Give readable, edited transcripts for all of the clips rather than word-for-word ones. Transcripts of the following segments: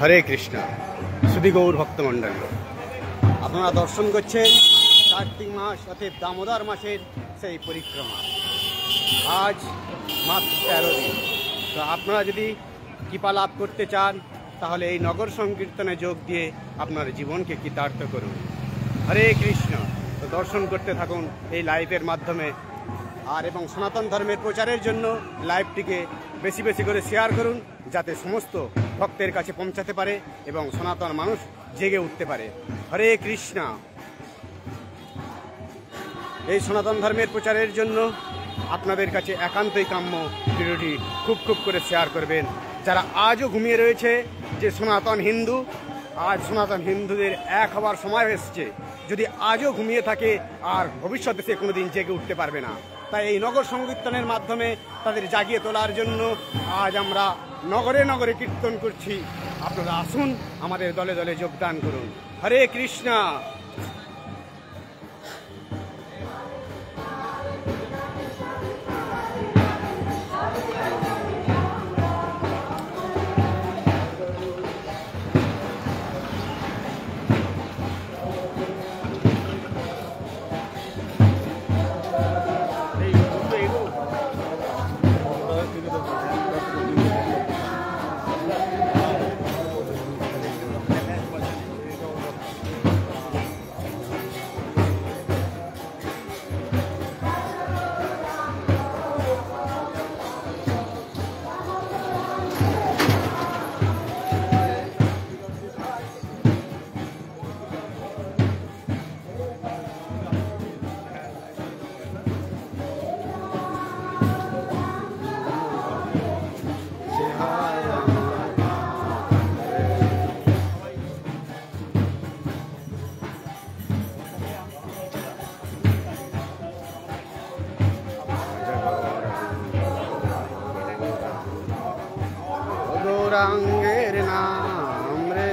হরে কৃষ্ণ। সুধী গৌর ভক্তমণ্ডলী, আপনারা দর্শন করছেন কার্তিক মাস অর্থাৎ দামোদর মাসের সেই পরিক্রমা। আজ মাত্র 13 দিন। তো আপনারা যদি কৃপা লাভ করতে চান তাহলে এই নগর সংকীর্তনে যোগ দিয়ে আপনার জীবনকে কৃতার্থ করুন। হরে কৃষ্ণ। তো দর্শন করতে থাকুন এই লাইভের মাধ্যমে, আর এবং সনাতন ধর্মের প্রচারের জন্য লাইভটিকে বেশি বেশি করে শেয়ার করুন, যাতে সমস্ত ভক্তের কাছে পৌঁছাতে পারে এবং সনাতন মানুষ জেগে উঠতে পারে। হরে কৃষ্ণ। এই সনাতন ধর্মের প্রচারের জন্য আপনাদের কাছে একান্তই কাম্য ভিডিওটি খুব খুব করে শেয়ার করবেন। যারা আজও ঘুমিয়ে রয়েছে যে সনাতন হিন্দু, আজ সনাতন হিন্দুদের এক হওয়ার সময় এসছে। যদি আজও ঘুমিয়ে থাকে আর ভবিষ্যতে সে কোনোদিন জেগে উঠতে পারবে না। তাই এই নগর সংকীর্তনের মাধ্যমে তাদের জাগিয়ে তোলার জন্য আজ আমরা নগরে নগরে কীর্তন করছি। আপনারা আসুন, আমাদের দলে দলে যোগদান করুন। হরে কৃষ্ণ। গৌরাঙ্গের নাম রে।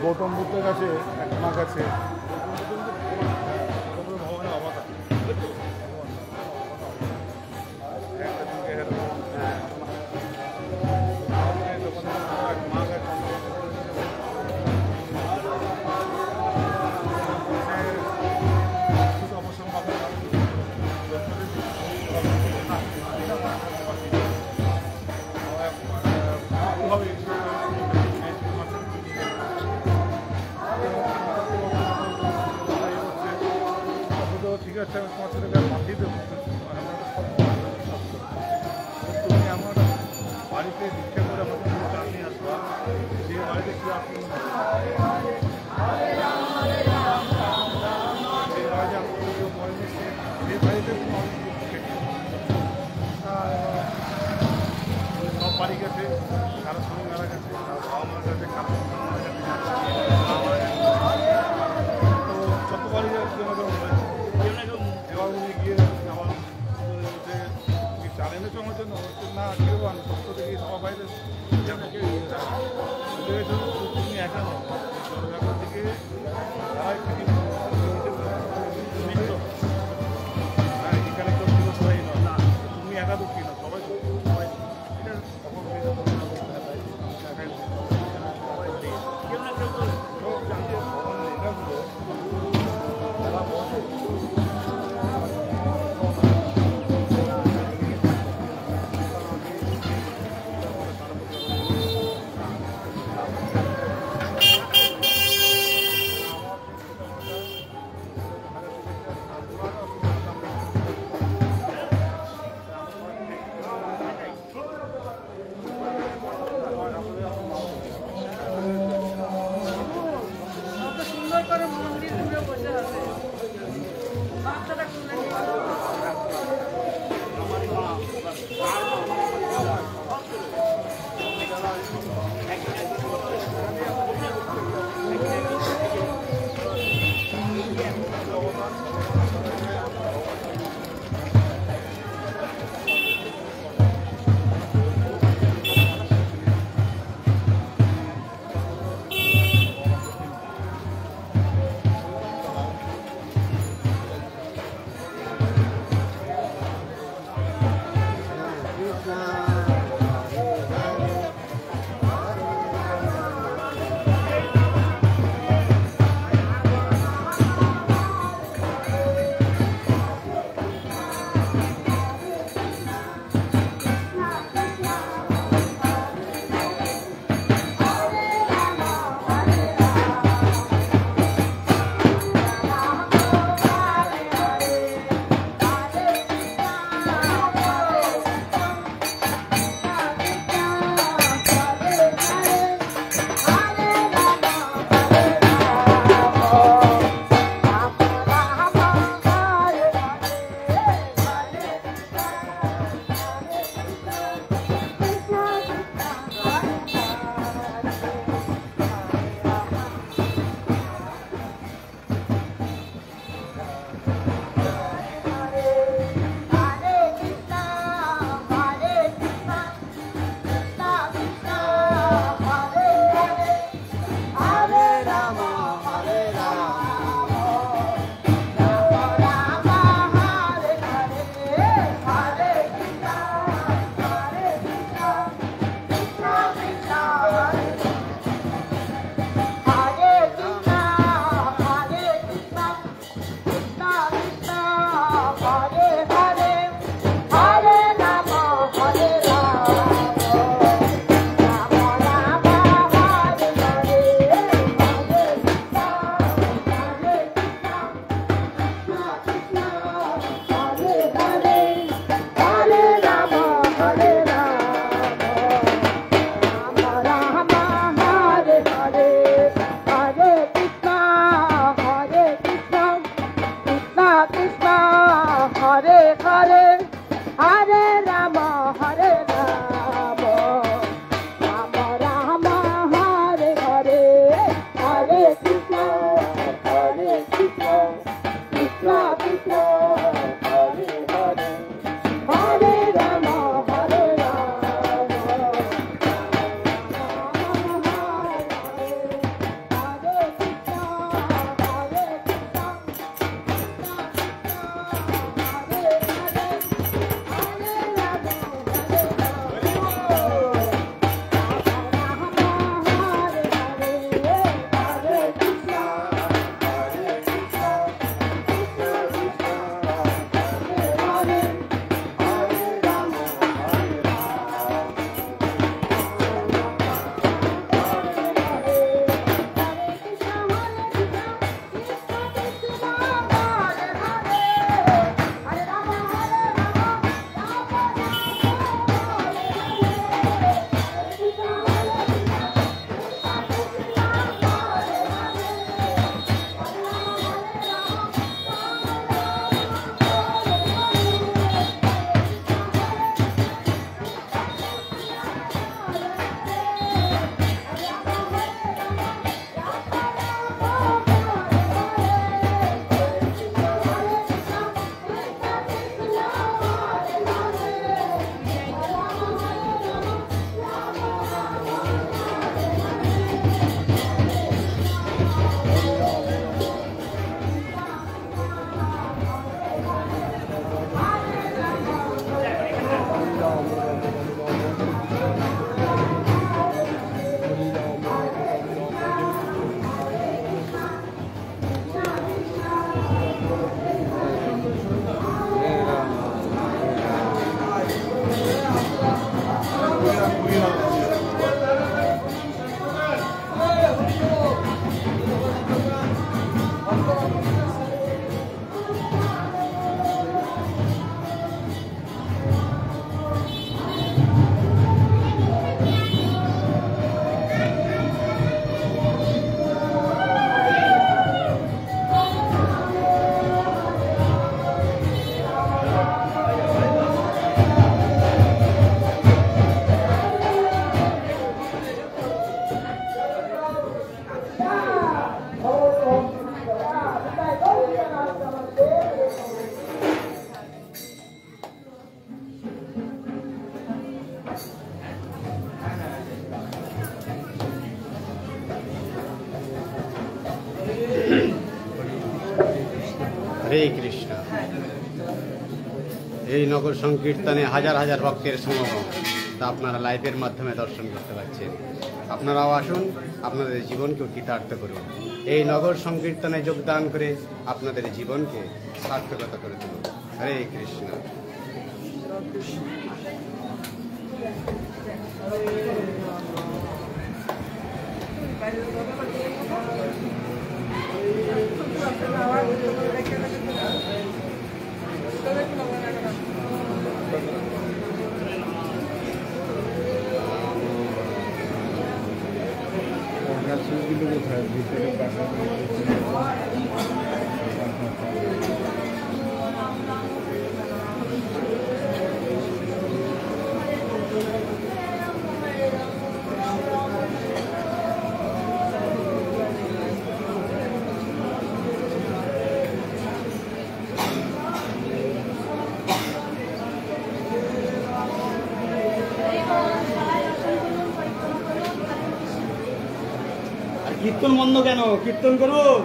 গৌতম বুদ্ধের কাছে এক মা কাছে ভগবানের অবতার ঠিক আছে আমি তোমার সাথে পাঠিয়ে দেবো তুমি আমার বাড়িতে দীক্ষা করে আমাকে চাল নিয়ে আসবা যে বাড়িতে কি আপনি সব বাড়ি গেছে কারো সঙ্গে মারা গেছে কারো বাবা মার কাছে কারো তো যত বাড়ি যাচ্ছে এবার উনি গিয়ে আমার চাল এনেছো আমার জন্য না কেউ আমি সত্য থেকে সবার বাইরে তুমি একা নয় জলব্যাপার থেকে যারা এখানে কেউ ছিল সবাই নয় না তুমি একা দুঃখী না সবাই সবাই এটা তখন কেউ না কেউ তো জানতে যারা বসে হরে কৃষ্ণ। এই নগর সংকীর্তনে হাজার হাজার ভক্তের সমাগম, তা আপনারা লাইভের মাধ্যমে দর্শন করতে পারছেন। আপনারাও আসুন, আপনাদের জীবনকেও কৃতার্থ করুন। এই নগর সংকীর্তনে যোগদান করে আপনাদের জীবনকে সার্থকতা করে তুলুন। হরে কৃষ্ণ। কোথায় ভিতরে পাখা কীর্তন বন্ধ কেন? কীর্তন করুন।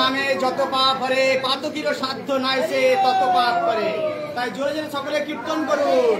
নামে যত পাপ হরে পাতকিরও সাধ্য নাই সে তত পাপ করে। তাই জোরে জোরে সকলে কীর্তন করুন।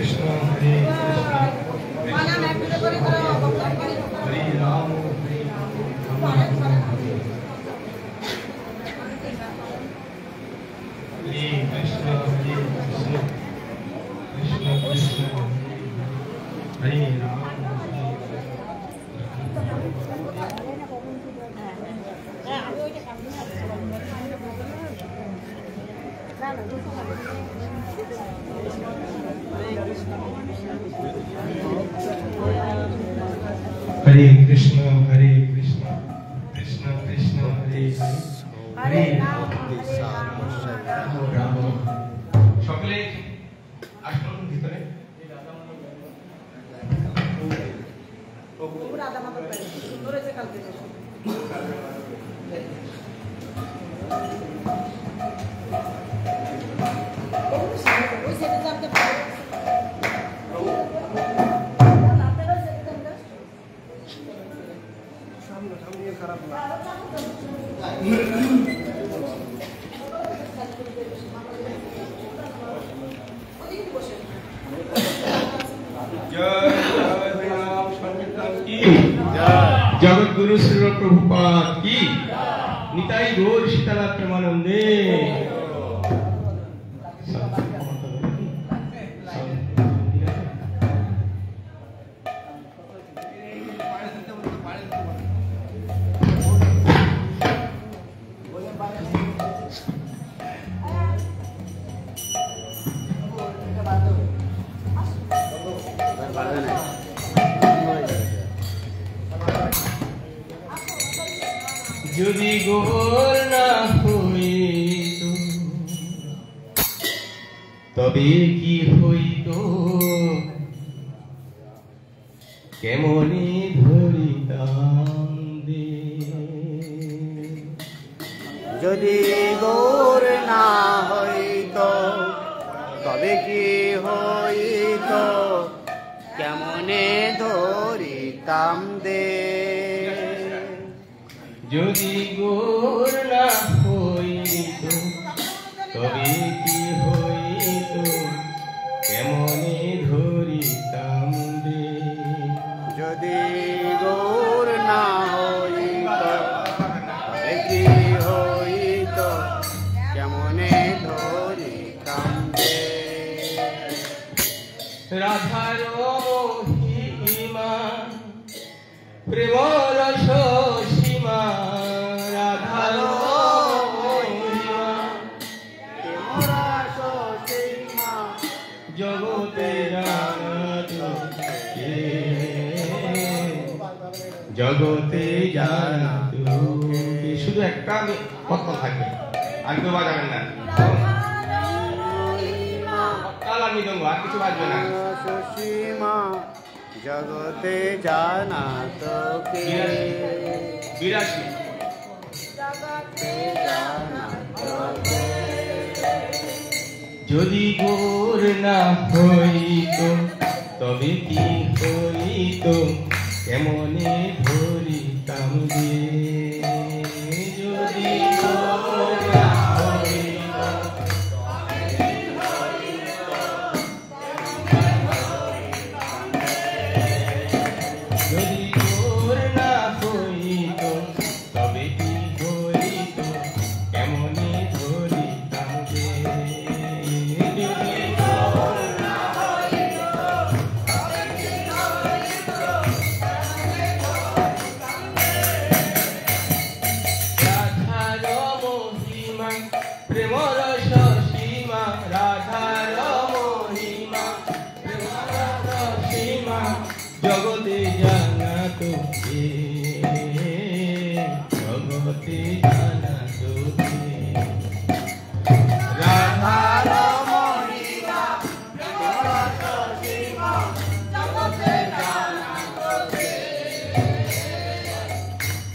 কৃষ্ণ হরে কৃষ্ণ হরে রাম হরে কৃষ্ণ হরে কৃষ্ণ কৃষ্ণ কৃষ্ণ হরে রাম हरे कृष्ण कृष्ण कृष्ण हरे हरे राम राम সকলে আসুন ভিতরে जगत गुरु श्री प्रभुपाद की निताई गौर शीतला प्रेमानंदे যদি গোর না হইত তবে কি হইত কেমনে ধরিতাম দে যদি গৌর না হইত তবে কি হইত কেমনে ধরিতাম দে যদি গোর না হইত তবে কি হইত কেমনে ধরিতাম দে যদি গৌর না হইত তবে কি হইত কেমনে ধরিতাম দে রাধার মহিমা প্রেম রস সীমা রাধার মহিমা জগতে জগতে জানা শুধু একটা কথা থাকবে আর কেউ বাজাবেন না তাল আর মৃদঙ্গ আর কিছু বাজবে না সীমা জগতে জানা তোকে বিরাশি যদি গোর না হইত তবে কি হইত কেমনে ধরিতাম দে যদি গোর না হইত যদি গোর না হইত তবে কি হইত কেমনে ধরিতাম দে যদি গোর না হইত রাধার মহিমা প্রেম রস সীমা রাধার মহিমা প্রেম রস সীমা জগতে জানা তোকে জগতে জানা তোকে রাধার মহিমা প্রেম রস সীমা জগতে জানা তোকে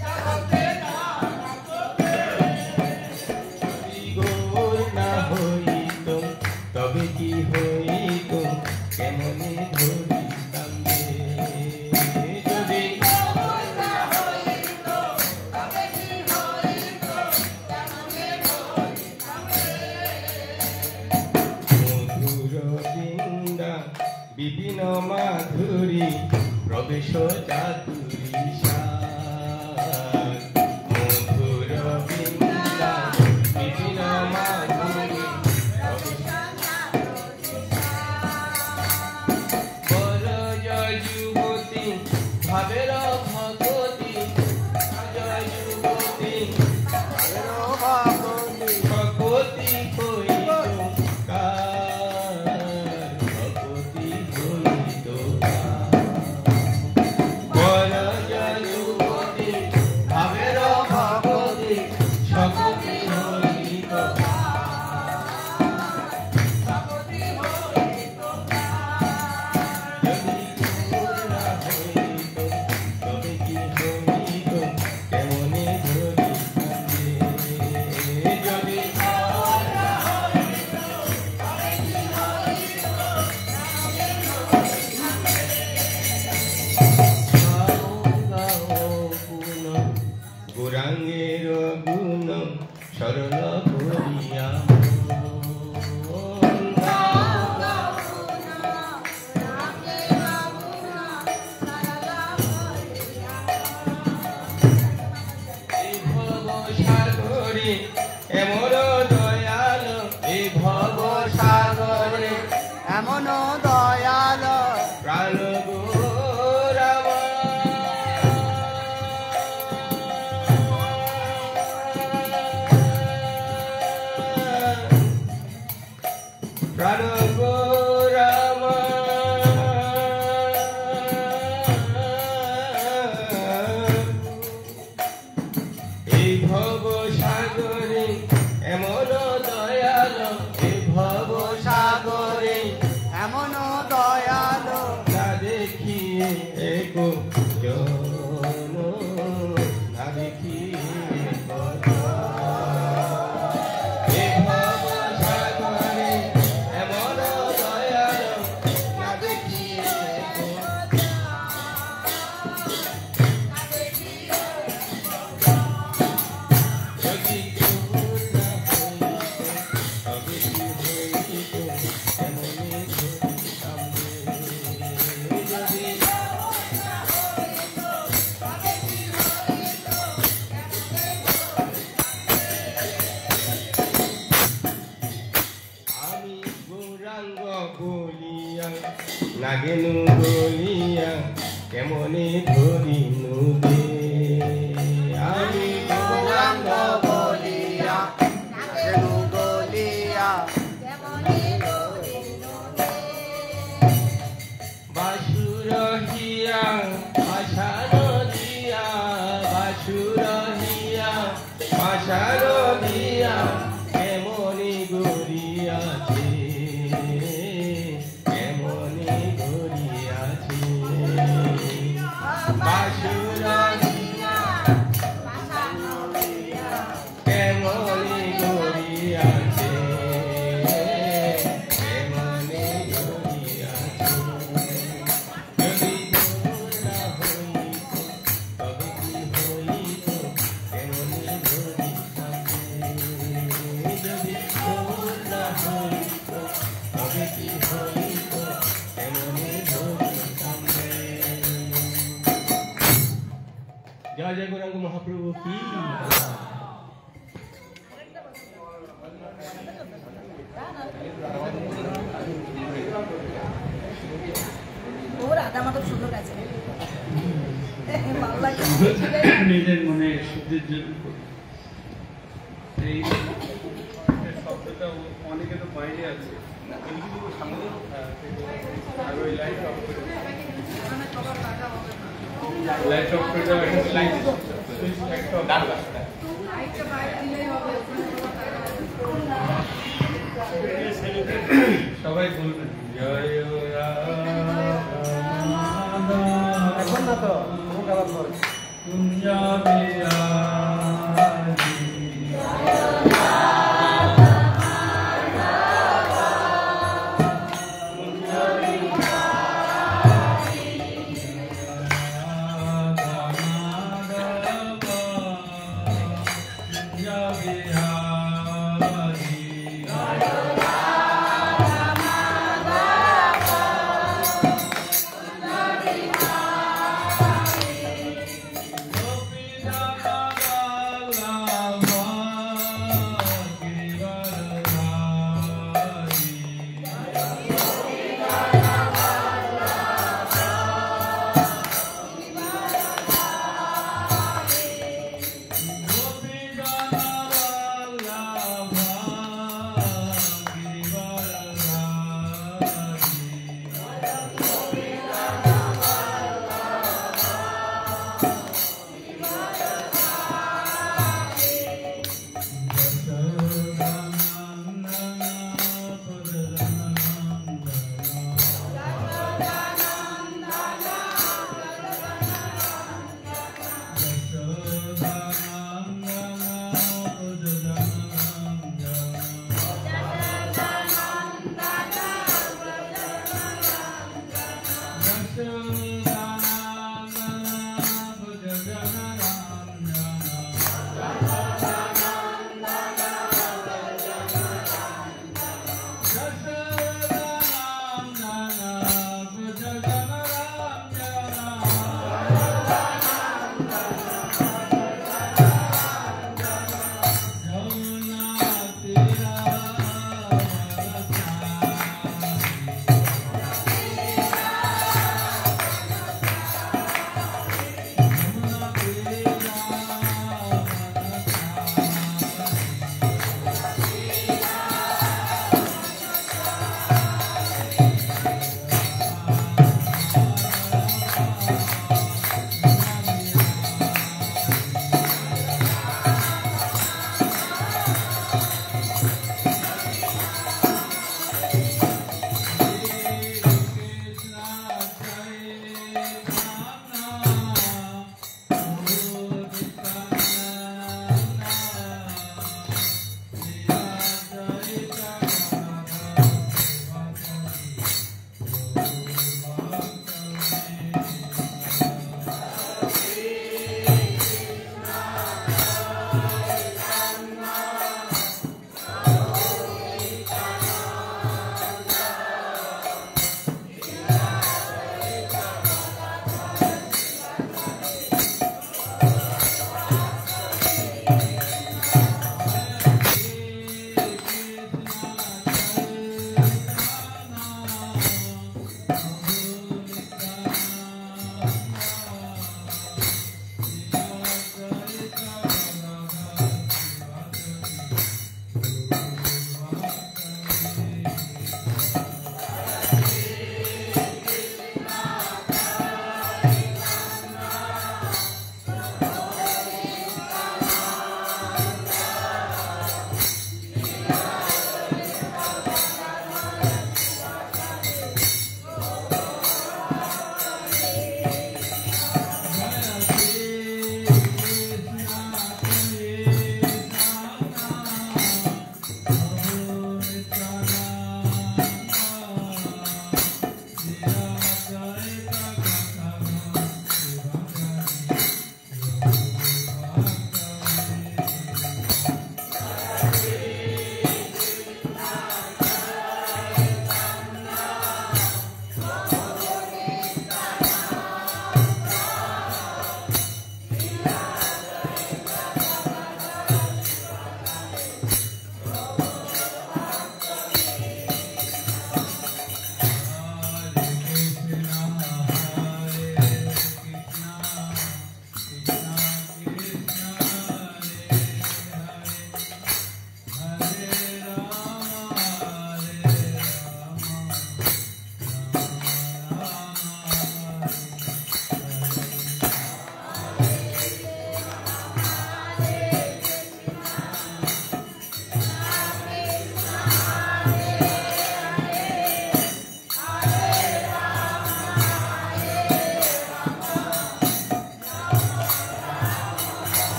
জগতে জানা তোকে যদি গোর না বিপিন মাধুরী প্রবেশ চাতুরী মধুর বৃন্দা বিপিন মাধুরী বল জয় যুবতী ভাবের ভগতী জয় যুবতী ভগতী কইল ভগতী কইল বল জয় যুবতী ভাবের ভগতী সকতী হইল গৌরাঙ্গের গুণ সরল করিয়া এই ভব সাগরে এমন দয়াল এই ভব সাগরে এমন দয়াল প্রাণ গৌরাম প্রাণ গৌরাম এই ভব সাগরে এমন দয়াল এই ভব সাগরে এমন দয়াল না দেখিয়ে একো জন না দেখিয়ে এই ভব সাগরে এমন দয়াল না দেখিয়ে একো যদি কেউ না হইত তবে কি হইত এমনই ধরিতাম রে। যদি আমি গৌরাঙ্গ বলিয়া নাগেনু বলিয়া কেমনে ধরিনু দে আমি গৌরাঙ্গ বলিয়া নাগেনু বলিয়া বাসুরহিয়া আশার দিয়া বাসুরহিয়া আশার দিয়া কেমনি গড়িয়াছে কেমনি গড়িয়াছে বাসুরহিয়া কেমনি গড়িয়াছে কেমনি গড়িয়াছে যদি তোর না হইত তবে কি হইত কেমনি ধরিতাম রে। যদি তোর না হইত তবে কি হইত কেমনি ধরিতাম রে। জয় জয় গৌরাঙ্গ মহাপ্রভু কি ওর আদা মাথা সুন্দর আছে ভালো লাগে নিজের মনে শুদ্ধির জন্য করি। এই শব্দটা অনেকে তো বাইরে আছে আর ওই লাইট অফ করে লাইট অফ করে দেওয়া একটা লাইট সুইচ একটা ডান রাস্তা সবাই বলবেন জয় এখন না তো মুখ আবার করে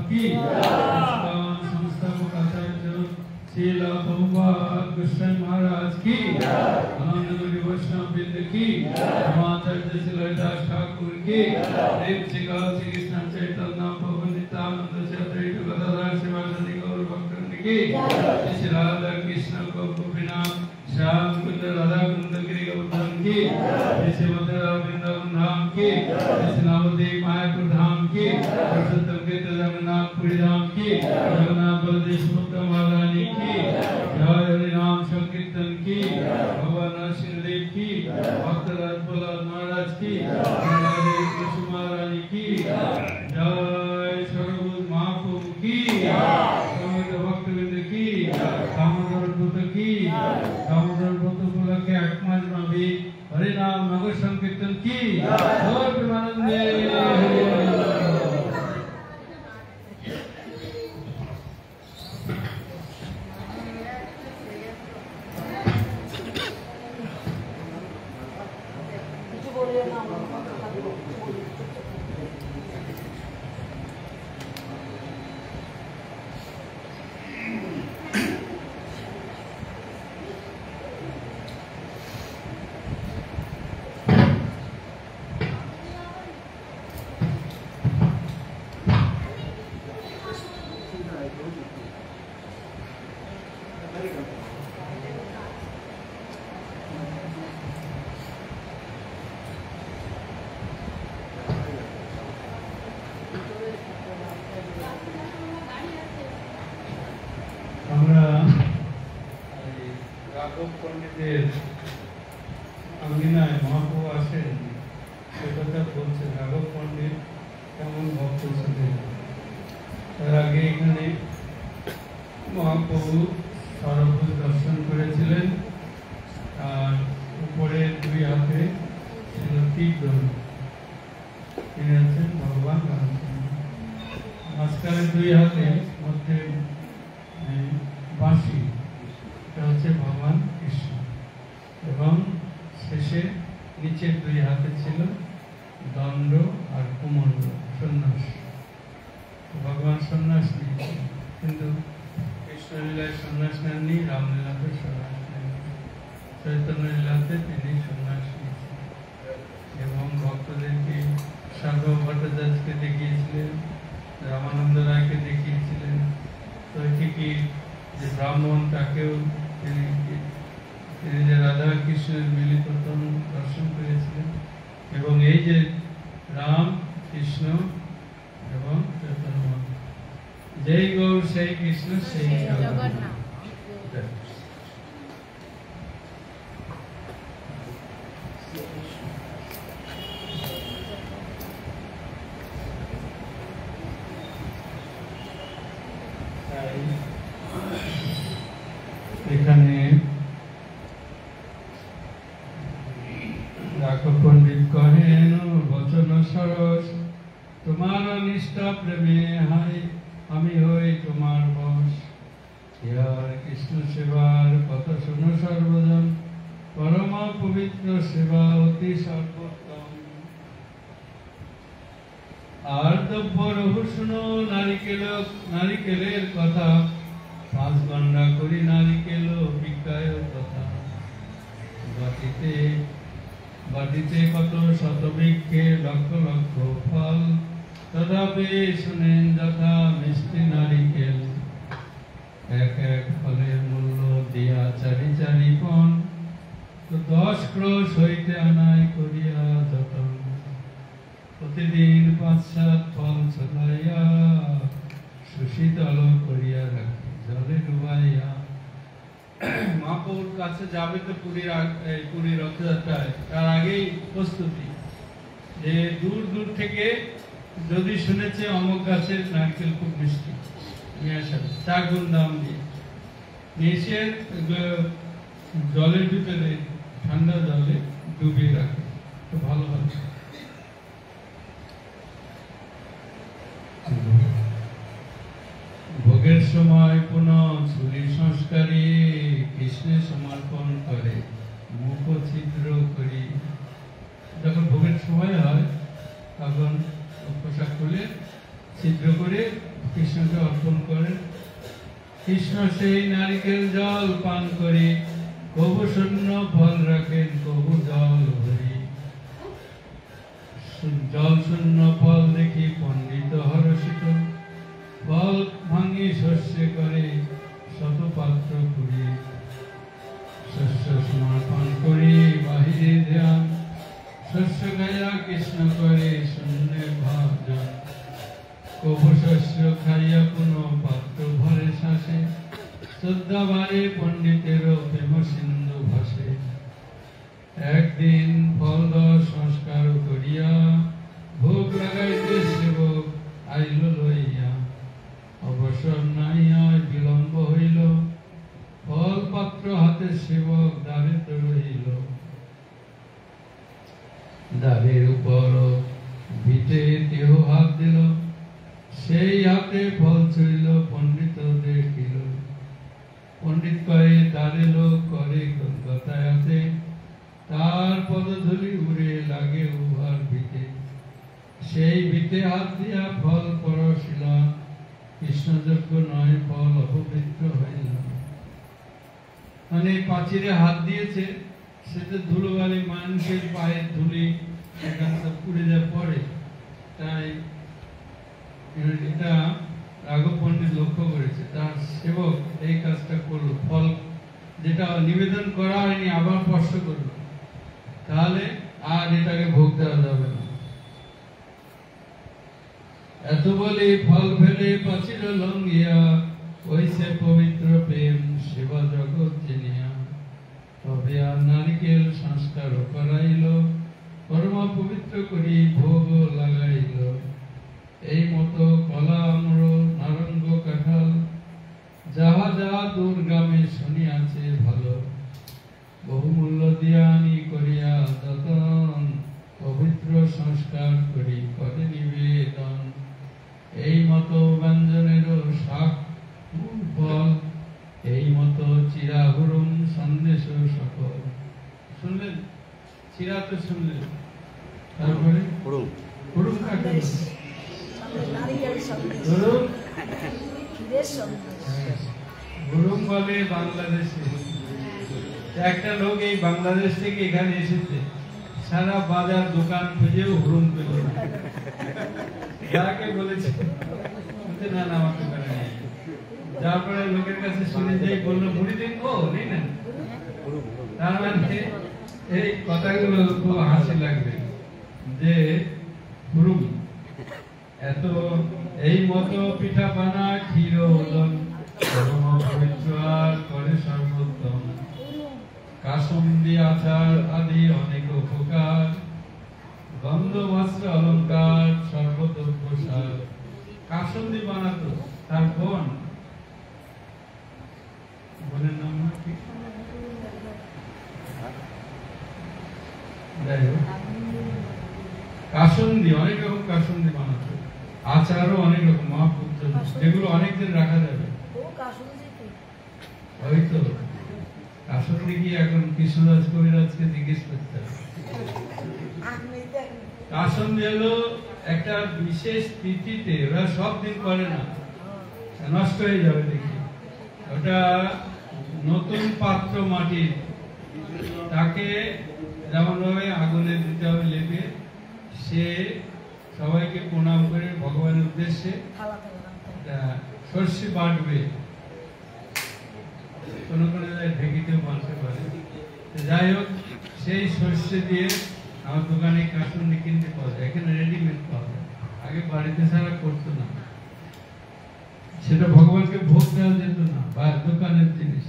की संस्थापक आचार्य श्रील प्रभुपाद गोस्वामी महाराज की आनंदगिरी वैष्णव वृंद की आचार्य श्री हरिदास ठाकुर की प्रेम से श्री कृष्ण चैतन्य प्रभु नित्यानंद से अद्वैत गदाधर शिवानंद गौर भक्तवृंद की श्री राधा कृष्ण गोपीनाथ श्याम कुंज राधा कुंज गिरी गोवर्धन की श्री मथुरा वृंदावन धाम की श्री नवद्वीप मायापुर धाम की पुरुषोत्तम तीर्थ जगन्नाथपुरी धाम की जगन्नाथ बलदेव सुभद्रा महारानी की जय हरि नाम संकीर्तन की भगवान नरसिंहदेव की भक्तराज प्रहलाद महाराज की राधे कृष्ण महारानी की जय सर्वभूत महाप्रभु की समस्त भक्तवृंद की दामोदर व्रत की दामोदर व्रत उपलक्षे एक मास ব্যাপী हरि नाम नगर संकीर्तन की गौर प्रेमानंदे রাঘব পণ্ডিতের আঙ্গিনায় মহাপ্রভু আসেন সে কথা বলছে। রাঘব পণ্ডিত কেমন ভক্ত ছিলেন। তার আগে এখানে মহাপ্রভু সরভূজ দর্শন করেছিলেন আর উপরে দুই হাতে ছিল তীব্র, তিনি হচ্ছেন ভগবান রামচন্দ্র। মাঝখানে দুই হাতে মধ্যে বাঁশি, এটা হচ্ছে ভগবান কৃষ্ণ, এবং শেষে নিচের দুই হাতে ছিল দণ্ড আর কুমণ্ড সন্ন্যাস। ভগবান সন্ন্যাস নিয়েছেন, কিন্তু কৃষ্ণলীলায় সন্ন্যাস নেননি, রামলীলাতে সন্ন্যাস নেননি, চৈতন্য লীলাতে তিনি সন্ন্যাস নিয়েছেন এবং ভক্তদেরকে সাধু ভট্টাচার্যকে দেখিয়েছিলেন, রামানন্দ রায়কে দেখিয়েছিলেন। তো ঠিকই যে ব্রাহ্মণ তাকেও তিনি যে রাধা কৃষ্ণের মিলিত দর্শন করেছিলেন। এবং এই যে রাম কৃষ্ণ এবং চৈতন্য, যেই গৌর সেই কৃষ্ণ সেই জগন্নাথ। এখানে রাঘব পণ্ডিত কহেন বচন সরস, তোমার নিষ্ঠা প্রেমে হাই আমি হই তোমার বশ। ইহার কৃষ্ণ সেবার কথা শোনো সর্বজন, পরমা পবিত্র সেবা অতি সর্বোত্তম। আর দ্রব্য রহু শুনো নারিকেলের কথা, 5 গন্ডা করি নারিকেল বিজ্ঞায় কথা। বাটিতে কত শতবৃক্ষে লক্ষ লক্ষ ফল, তথাপি শুনেন যথা মিষ্টি নারিকেল। এক এক ফলের মূল্য দিয়া 4 পণ, তো 10 ক্রোশ হইতে আনাই করিয়া যতন। প্রতিদিন 5-7 ফল ছড়াইয়া সুশীতল করিয়া রাখি জলে ডুবাইয়া। মহাপ্রভুর কাছে যাবে তো পুরী রথযাত্রায়, তার আগেই প্রস্তুতি, যে দূর দূর থেকে যদি শুনেছে অমুক গাছের নারকেল খুব মিষ্টি, নিয়ে আসাবে 4 গুণ দাম দিয়ে নিয়ে এসে জলের ভিতরে ঠান্ডা জলে ডুবিয়ে রাখে, তো ভালো হবে। ভোগের সময় পুনঃ চুরি সংস্কারী কৃষ্ণে সমর্পণ করে মুখ ছিদ্র করি। যখন ভোগের সময় হয় তখন পোশাক খুলে ছিদ্র করে কৃষ্ণকে অর্পণ করেন। কৃষ্ণ সেই নারিকেল জল পান করে কবু শূন্য ফল রাখেন, কবু জল ভরি। জল শূন্য ফল দেখি পণ্ডিত হরষিত, ফল ভাঙি শস্যে করে শত পাত্র করি। শস্য সমর্পণ করি বাহিরে ধ্যান, শস্য খাইয়া কৃষ্ণ করে শূন্যের ভাজন। কবু শস্য খাইয়া কোন পাত্র ভরে শ্বাসে, শ্রদ্ধা বাড়ে পণ্ডিতেরও প্রেম সিন্ধু ভাসে। একদিন ফল দশ সংস্কার করিয়া, ভোগ লাগাইতে সেবক আইল লইয়া। অবসর নাই হয় বিলম্ব হইল, ফল পাত্র হাতে সেবক দাঁড়িতে রহিল। দ্বারের উপর ভিটে দেহ হাত দিল, সেই হাতে ফল ছুঁইল পণ্ডিত দেখিল। পণ্ডিত কয়ে তারে লোক করে গতায়াতে, তার পদধূলি উড়ে লাগে উহার ভিতে। সেই ভিতে হাত দিয়া ফল পরশিলা, কৃষ্ণযোগ্য নয় ফল অপবিত্র হইল। মানে পাঁচিরে হাত দিয়েছে, সেটা ধুলোবালি মানুষের পায়ের ধুলি এখানে সব পুড়ে যা পড়ে। তাই এটা রাঘব পণ্ডিত লক্ষ্য করেছে, তার সেবক এই কাজটা করলো, ফল যেটা নিবেদন করা হয়নি আবার স্পর্শ করলো, তাহলে আর এটাকে ভোগ দেওয়া যাবে না। এত বলে ফল ফেলে পাচির লঙ্গিয়া, ওইসে পবিত্র প্রেম সেবা জগৎ চিনিয়া। তবে আর নারিকেল সংস্কার করাইল, পরম পবিত্র করি ভোগ লাগাইল। এই মতো কলা আম্র নারঙ্গ কাঁঠাল, যাহা যাহা দুর্গামে শুনিয়াছে ভালো। বহুমূল্য দিয়া আনি করিয়া যতন, পবিত্র সংস্কার করি করে নিবেদন। এই মতো ব্যঞ্জনেরও শাক ফল, এই মতো চিরা হুরুম সন্দেশ সকল। শুনলেন? চিরা তো শুনলেন, তারপরে হুরুম কাকে বলে? নারিকেল সন্দেশ, হুরুম ক্ষীরের সন্দেশ। হুরুম বলে বাংলাদেশে। একটা লোক এই বাংলাদেশ থেকে এখানে এসেছে, সারা বাজার দোকান খুঁজেও হুরুম পেল না। যাকে বলেছে না না আমার দোকানে নেই। তারপরে লোকের কাছে শুনে যাই বললো মুড়ি দিন, ও নেই না। তার মানে এই কথাগুলো খুব হাসি লাগবে যে হুরুম এত, এই মতো পিঠা বানা ক্ষীর ওদন, পবিত্র আর করে সর্বোত্তম। কাসুন্দি আচার আদি অনেক উপকার, গন্ধ বস্ত্র অলঙ্কার সর্বতোপসার। কাসুন্দি বানাতো তার বোনের নাম কি? যাই হোক, কাসুন্দি অনেক রকম কাসুন্দি বানাতো, আচারও অনেক রকম মহাপুত্র, যেগুলো অনেকদিন রাখা যাবে। ওই তো কাসুন্দি কি এখন কৃষ্ণদাস কবিরাজকে জিজ্ঞেস করতে হবে। কাসুন্দি হলো একটা বিশেষ তিথিতে, ওরা সব দিন করে না, নষ্ট হয়ে যাবে দেখি। ওটা নতুন পাত্র মাটির, তাকে যেমন ভাবে আগুনে দিতে হবে লেপে, সে সবাইকে প্রণাম করে ভগবানের উদ্দেশ্যে সর্ষে বাটবে, কোনো কোনো জায়গায় ঢেকিতেও বাঁধতে পারে। যাই হোক, সেই সর্ষে দিয়ে আমার দোকানে কাসুন্দি কিনতে পাওয়া যায়, এখানে রেডিমেড পাওয়া যায়, আগে বাড়িতে ছাড়া করতো না, সেটা ভগবানকে ভোগ দেওয়া যেত না, বা দোকানের জিনিস।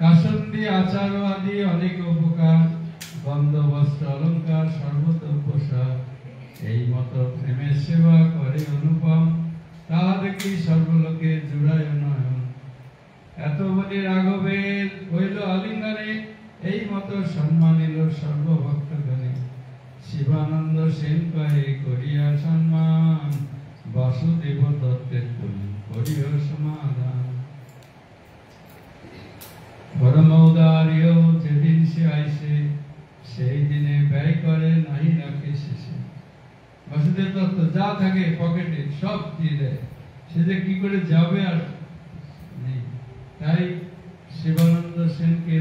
কাসুন্দি আচার আদি অনেক উপকার, গন্ধ বস্ত্র অলঙ্কার সর্বতোপসার। এই মতো প্রেমের সেবা করে অনুপম, তাহা দেখি সর্বলোকে জুড়ায় নয়ন। এত বলি রাঘবের হইল আলিঙ্গনে, এই মতো সম্মানিল সর্বভক্তগণে। শিবানন্দ সেন কয়ে করিয়া সম্মান, বাসুদেব দত্তের করিও সমাধান। পরম উদারীয় যেদিন সে আইসে, সেই দিনে ব্যয় করে নাই রাখে শেষে। বাসুদেব দত্ত যা থাকে পকেটে সব দিয়ে দেয়, সে যে কি করে যাবে আর নেই। তাই শিবানন্দ সেনকে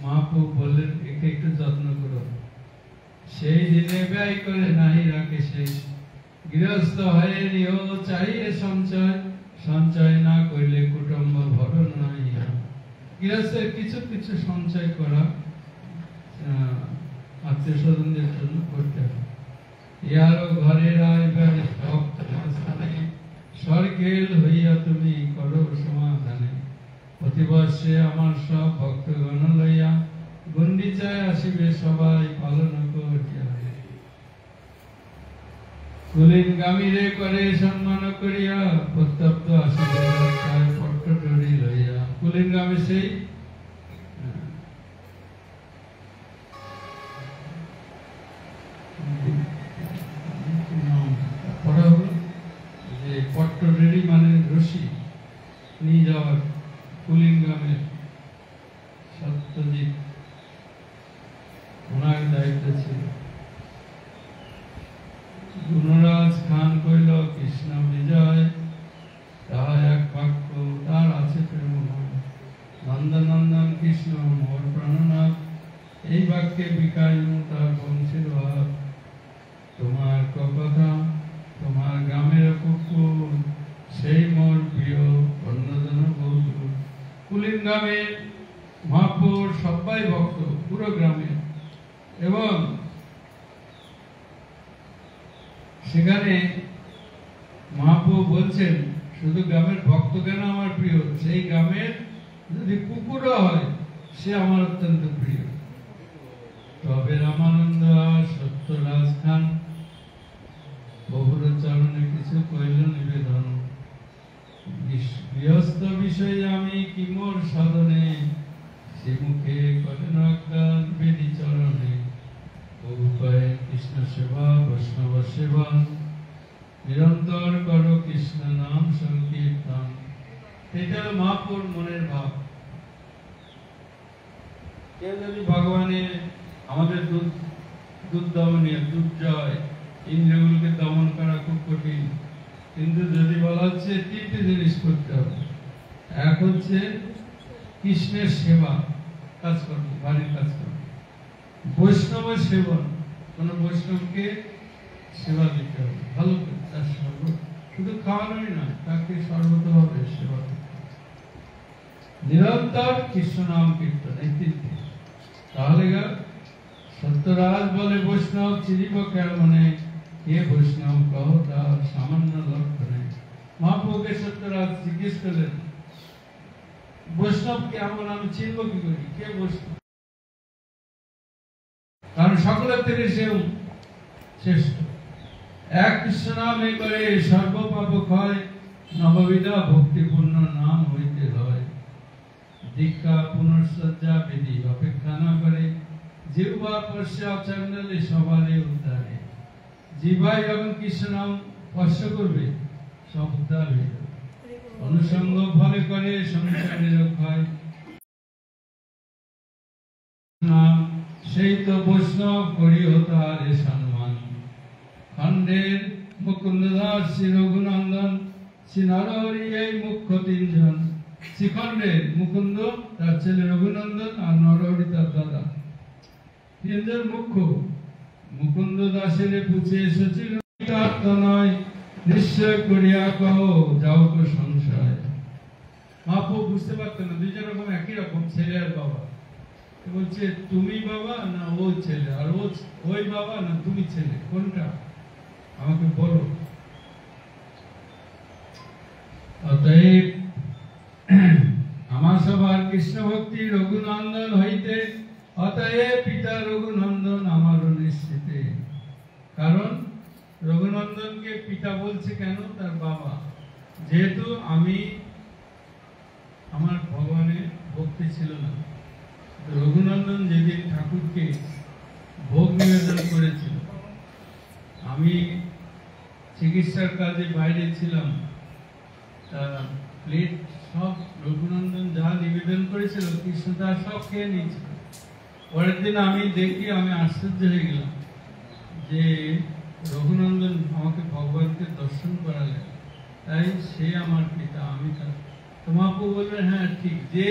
মহাপ্রভু বললেন একে একটু যত্ন করো, সেই দিনে ব্যয় করে নাহি রাখে শেষ, গৃহস্থ হয়ে নিও চাইয়ে সঞ্চয়, সঞ্চয় না করলে কুটুম্ব ভরণ নাই। গৃহস্থের কিছু কিছু সঞ্চয় করা আত্মীয় স্বজনদের জন্য করতে হবে। ইয়ারও ঘরে রাইবার স্থানে স্বর্গেল হইয়া তুমি করো সমাধানে, প্রতিবর্ষে আমার সব ভক্তগণ লইয়া গুন্ডিচায় আসিবে সবাই পালন করিয়া। কুলিনগামীরে করে সম্মান করিয়া প্রত্যপ্ত আসিবে পট্টডরি লইয়া। কুলিনগামী সেই পট্টডরি মানে রশি নিয়ে যাওয়ার, কুলিনগামের সত্যজিৎ ওনার দায়িত্ব ছিল। গুণরাজ খান কইল কৃষ্ণ বিজয়, তাহা এক বাক্য তার আছে প্রেমময়, নন্দনন্দন কৃষ্ণ মোর প্রাণনাথ, এই বাক্যে বিকায় তার বংশের ভাব। তোমার কথা তোমার গ্রামের কুকুর, সেই মোর প্রিয় অন্যজন বহু। কুলিনগামে মহাপুর সবাই ভক্ত পুরো গ্রামে, এবং সেখানে মহাপ্রভু বলছেন শুধু গ্রামের ভক্ত কেন আমার প্রিয়, সেই গ্রামের যদি কুকুরও হয় সে আমার অত্যন্ত প্রিয়। তবে রামানন্দ আর সত্যরাজ খান বহুর চরণে কিছু কইল নিবেদন, গৃহস্থ বিষয়ে আমি কি মোর সাধনে, সে মুখে করেন অজ্ঞান বেদি চরণে। বহু কয়ে কৃষ্ণ সেবা বৈষ্ণব সেবা, নিরন্তর করো কৃষ্ণ নাম সংকীর্তন। এটা মহাপুর মনের ভাব। কেউ যদি ভগবানের আমাদের দুধ দমনীয় দুর্জয়, ইন্দ্রিয়গুলোকে দমন করা খুব কঠিন, কিন্তু যদি বলা হচ্ছে তিনটে জিনিস করতে হবে। এক হচ্ছে কৃষ্ণের সেবা, কাজকর্ম, বাড়ির কাজকর্ম। বৈষ্ণব সেবন, কোন বৈষ্ণবকে সেবা দিতে হবে ভালো করে, তার শুধু খাওয়ানোই নয়, তাকে সর্বতভাবে সেবা করতে হবে। নিরন্তর কৃষ্ণ নাম কীর্তন, এই তিনটে। তাহলে সত্যরাজ বলে বৈষ্ণব চিরিব কেমনে, কে বৈষ্ণব কহ তার সামান্য লক্ষণে। মহাপ্রভুকে সত্যরাজ জিজ্ঞেস করলেন বৈষ্ণব কেমন, আমি চিনব কি করি, কে বৈষ্ণব? কারণ সকলের থেকে সেও শ্রেষ্ঠ। এক কৃষ্ণ নাম এ করে সর্বপাপ ক্ষয়, নববিধা ভক্তিপূর্ণ নাম হইতে হয়। দীক্ষা পুনঃসজ্জা বিধি অপেক্ষা না করে, জিহ্বা স্পর্শ চণ্ডালে সবারে উদ্ধারে। জিহ্বায় যখন কৃষ্ণ নাম স্পর্শ করবে সব উদ্ধার হয়ে যাবে। অনুসঙ্গ ফলে করে সংসারের ক্ষয়, সেই তো বৈষ্ণব করিও তার সম্মান। খণ্ডের মুকুন্দ দাস শ্রী রঘুনন্দন, শ্রী নরহরি এই মুখ্য তিনজন। শ্রীখণ্ডের মুকুন্দ, তার ছেলে রঘুনন্দন, আর নরহরি তার দাদা, তিনজন মুখ্য। মুকুন্দ দাসের পুছে এসেছিল নয়, নিশ্চয় করিয়া কহ যাও তো সংশয়। মহাপ্রভু বুঝতে পারতেন না, দুইজন রকম একই রকম, ছেলে আর বাবা। বলছে তুমি বাবা না ও ছেলে, আর ওই বাবা না তুমি ছেলে, কোনটা আমাকে বলো। অতএব আমার সবার কৃষ্ণ ভক্তি রঘুনন্দন হইতে, অতএব পিতা রঘুনন্দন আমার নিশ্চিতে। কারণ রঘুনন্দনকে পিতা বলছে কেন, তার বাবা। যেহেতু আমার ভগবানের ভক্তি ছিল না, রঘুনন্দন যেদিন ঠাকুরকে ভোগ নিবেদন করেছিল, আমি চিকিৎসার কাজে বাইরে ছিলাম, তার প্লেট সব রঘুনন্দন যা নিবেদন করেছিল কৃষ্ণদা সব খেয়ে নিয়েছিল। পরের দিন আমি দেখি, আমি আশ্চর্য হয়ে গেলাম যে রঘুনন্দন আমাকে ভগবানকে দর্শন করালেন, তাই সে আমার পিতা, আমি তার। তো মহাপ্রভু বললেন, হ্যাঁ ঠিক, যে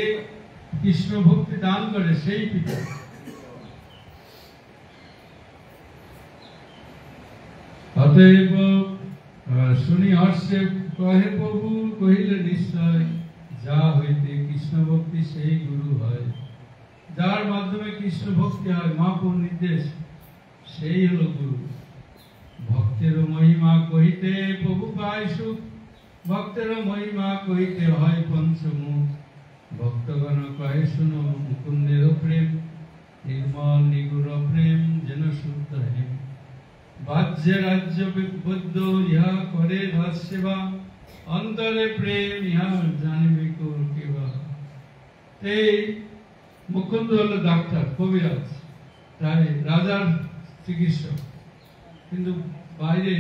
কৃষ্ণ ভক্তি দান করে সেই পিতা। অতএব শুনি হর্ষে কহে প্রভু, কহিলে নিশ্চয়, যা হইতে কৃষ্ণ ভক্তি সেই গুরু হয়। যার মাধ্যমে কৃষ্ণ ভক্তি হয়, মহাপ্রভুর নির্দেশ, সেই হলো গুরু। ভক্তের মহিমা কহিতে প্রভু পায় সুখ, ভক্তের মহিমা কহিতে হয় পঞ্চমুখ। ভক্তগণ কহে শুনো মুকুন্দের প্রেম, নির্মল নিগুড় প্রেম যেন শুদ্ধ হেম। বাহ্যে রাজ্য বৌদ্ধ ইহা করে দাস সেবা, অন্তরে প্রেম ইহা জানিবে কেবা। এই মুকুন্দ হলো ডাক্তার, কবিরাজ, তাই রাজার চিকিৎসক, কিন্তু বাইরে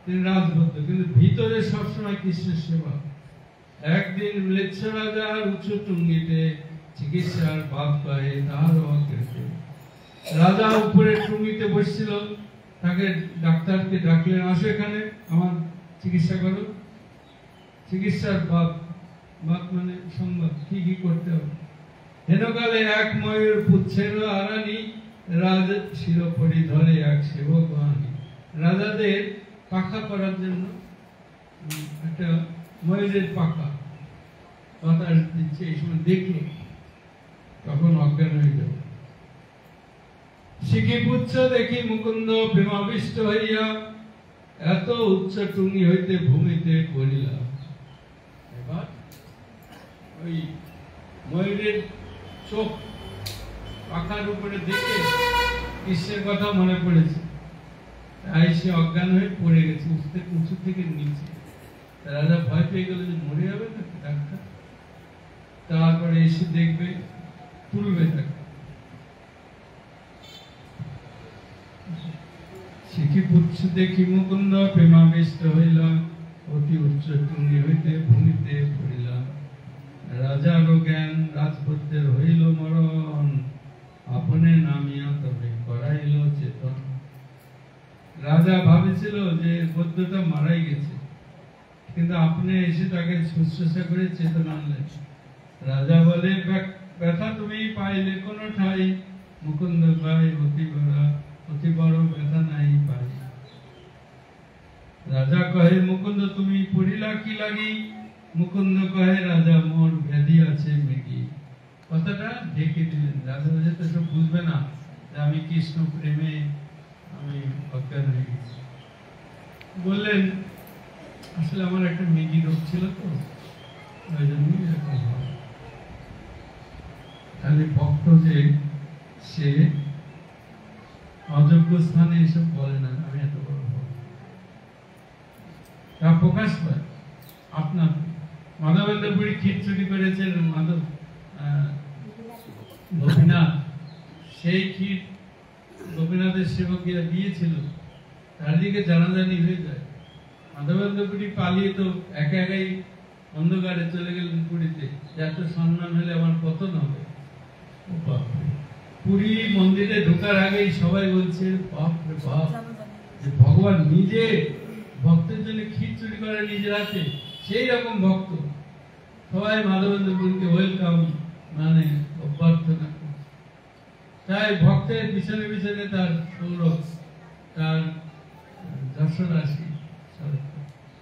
তিনি রাজবদ্ধ, কিন্তু ভিতরে সবসময় কৃষ্ণের সেবা। একদিন ম্লেচ্ছ রাজার উচ্চ টুঙ্গিতে চিকিৎসার ভাব পায় তাহার অগ্রতে। রাজা উপরে টুঙ্গিতে বসছিল, তাকে ডাক্তারকে ডাকলেন, আসো এখানে আমার চিকিৎসা করো। চিকিৎসার ভাব মানে সংবাদ, কি কি করতে হবে। হেনকালে এক ময়ূর পুচ্ছের আরানি, রাজ শিরোপরি ধরে এক সেবক আনি। রাজাদের পাখা করার জন্য একটা ময়ূরের পাখা বাতাস দিচ্ছে, এই সময় দেখলো, তখন অজ্ঞান হয়ে গেল। শিখি পুচ্ছ দেখি মুকুন্দ প্রেমাবিষ্ট হইয়া, এত উচ্চ টুঙ্গি হইতে ভূমিতে পড়িলা। এবার ওই ময়ূরের চোখ পাখার উপরে দেখে কৃষ্ণের কথা মনে পড়েছে, তাই সে অজ্ঞান হয়ে পড়ে গেছে উঁচু থেকে নিচে। রাজা ভয় পেয়ে গেল যে মরে যাবে না ডাক্তার, তারপরে এসে দেখবে, তুলবে তাকে। শিখি পুচ্ছ দেখি মুকুন্দ প্রেমাবিষ্ট হইলাম, অতি উচ্চ টুঙ্গি হইতে ভূমিতে পড়িলাম। রাজার জ্ঞান রাজপুত্রের হইল মরণ, আপনে নামিয়া তবে করাইল চেতন। রাজা ভাবেছিল যে বৌদ্ধটা মারাই গেছে, কিন্তু আপনি এসে তাকে শুশ্রূষা করে চেতন আনলেন। রাজা বলে, ব্যথা তুমি পাইলে কোন ঠাই, মুকুন্দ পাই অতি বড় ব্যথা নাই পাই। রাজা কহে, মুকুন্দ তুমি পড়িলা কি লাগি? মুকুন্দ কহে, রাজা মোর ব্যাধি আছে মেঘি। কথাটা ঢেকে দিলেন। রাজা তো সব বুঝবে না যে আমি কৃষ্ণ প্রেমে আমি অজ্ঞান হয়ে গেছি। বললেন, আসলে আমার একটা মেঘি রোগ ছিল তো, ওই জন্যই এরকম হয়। তাহলে ভক্ত যে সে অযোগ্য স্থানে এসব বলে না আমি এত বড় ভক্ত, তা প্রকাশ পায়। আপনার মাধবেন্দ্র পুরী ক্ষীর চুরি করেছেন গোপীনাথ, সেই ক্ষীর গোপীনাথের সেবকীরা দিয়েছিল, তার দিকে জানাজানি হয়ে যায়। মাধবেন্দ্র পুরী পালিয়ে তো একা একাই অন্ধকারে চলে গেলেন পুরীতে, এত সম্মান হলে আমার পতন হবে। পুরী মন্দিরে ঢোকার আগেই সবাই বলছে, বাপ রে বাপ, যে ভগবান নিজে ভক্তের জন্য ক্ষীর চুরি করে নিজের হাতে, সেই রকম ভক্ত। সবাই মাধবেন্দ্র পুরীকে ওয়েলকাম মানে অভ্যর্থনা। তাই ভক্তের পিছনে পিছনে তার সৌরভ, তার যশোরাশি।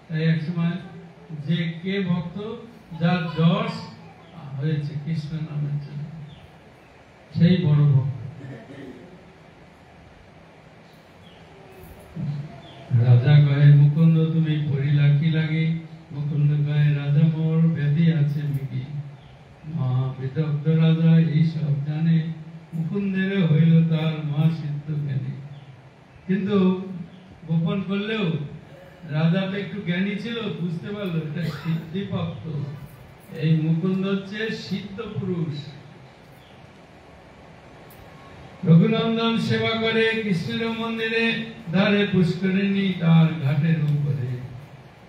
তাই এক সময় যে কে ভক্ত যার যশ হয়েছে কৃষ্ণ নামের জন্য, সেই বড় ভক্ত। রাজা কহে, মুকুন্দ তুমি পড়িলা কি লাগে? মুকুন্দ কহে, রাজা মোর ব্যাধি আছে মিকি। বিদগ্ধ রাজা এই সব জানে, মুকুন্দের হইল তার মহা সিদ্ধ জ্ঞানী। কিন্তু গোপন করলেও রাজা তো একটু জ্ঞানী ছিল, বুঝতে পারলো এটা সিদ্ধিপ্রাপ্ত। এই মুকুন্দ হচ্ছে সিদ্ধ পুরুষ। রঘুনন্দন সেবা করে কৃষ্ণের মন্দিরে, ধারে পুষ্করিণী তার ঘাটের উপরে।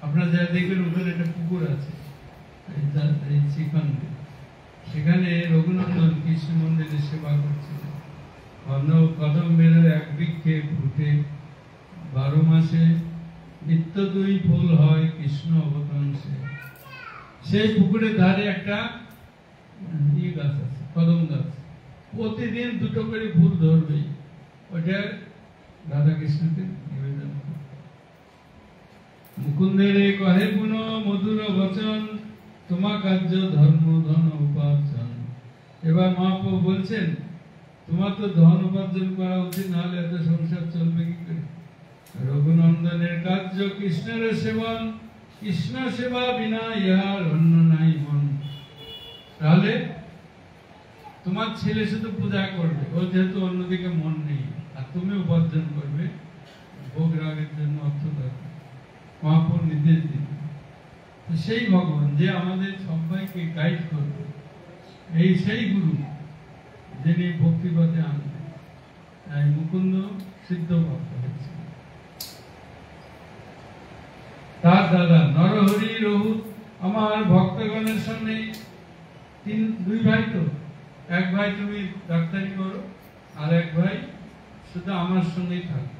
আপনারা যা দেখবেন উপরে একটা পুকুর আছে, সেখানে রঘুনন্দন কৃষ্ণ মন্দিরে সেবা করছিলেন। কদম্বের এক বৃক্ষে ফুটে 12 মাসে নিত্য দুই ফুল হয় কৃষ্ণ অবতংশে। সেই পুকুরের ধারে একটা গাছ আছে, কদম গাছ। প্রতিদিন দুটো করে ফুল ধরবে, ওটা রাধা কৃষ্ণকে নিবেদন করবে। মুকুন্দের কহে গুণ মধুর বচন, তোমা কার্য ধর্ম ধন উপার্জন। এবার মহাপ্রভু বলছেন, তোমার তো ধন উপার্জন করা উচিত, নাহলে এত সংসার চলবে কি করে? রঘুনন্দনের কার্য কৃষ্ণের সেবন, কৃষ্ণ সেবা বিনা ইহার অন্য নাই মন। তাহলে তোমার ছেলে শুধু পূজা করবে, ও যেহেতু অন্যদিকে মন নেই, আর তুমি উপার্জন করবে, ভোগ রাগের জন্য অর্থ দরকার। মহাপ্রভু নির্দেশ দিন। সেই ভগবান যে আমাদের সবাইকে গাইড করবে, এই সেই গুরু যিনি ভক্তিপথে আনবে। তাই মুকুন্দ সিদ্ধ ভক্ত হয়েছে। তার দাদা নরহরি রহুত আমার ভক্তগণের সঙ্গে দুই ভাই, তো এক ভাই তুমি ডাক্তারি করো, আর এক ভাই শুধু আমার সঙ্গেই থাকবে।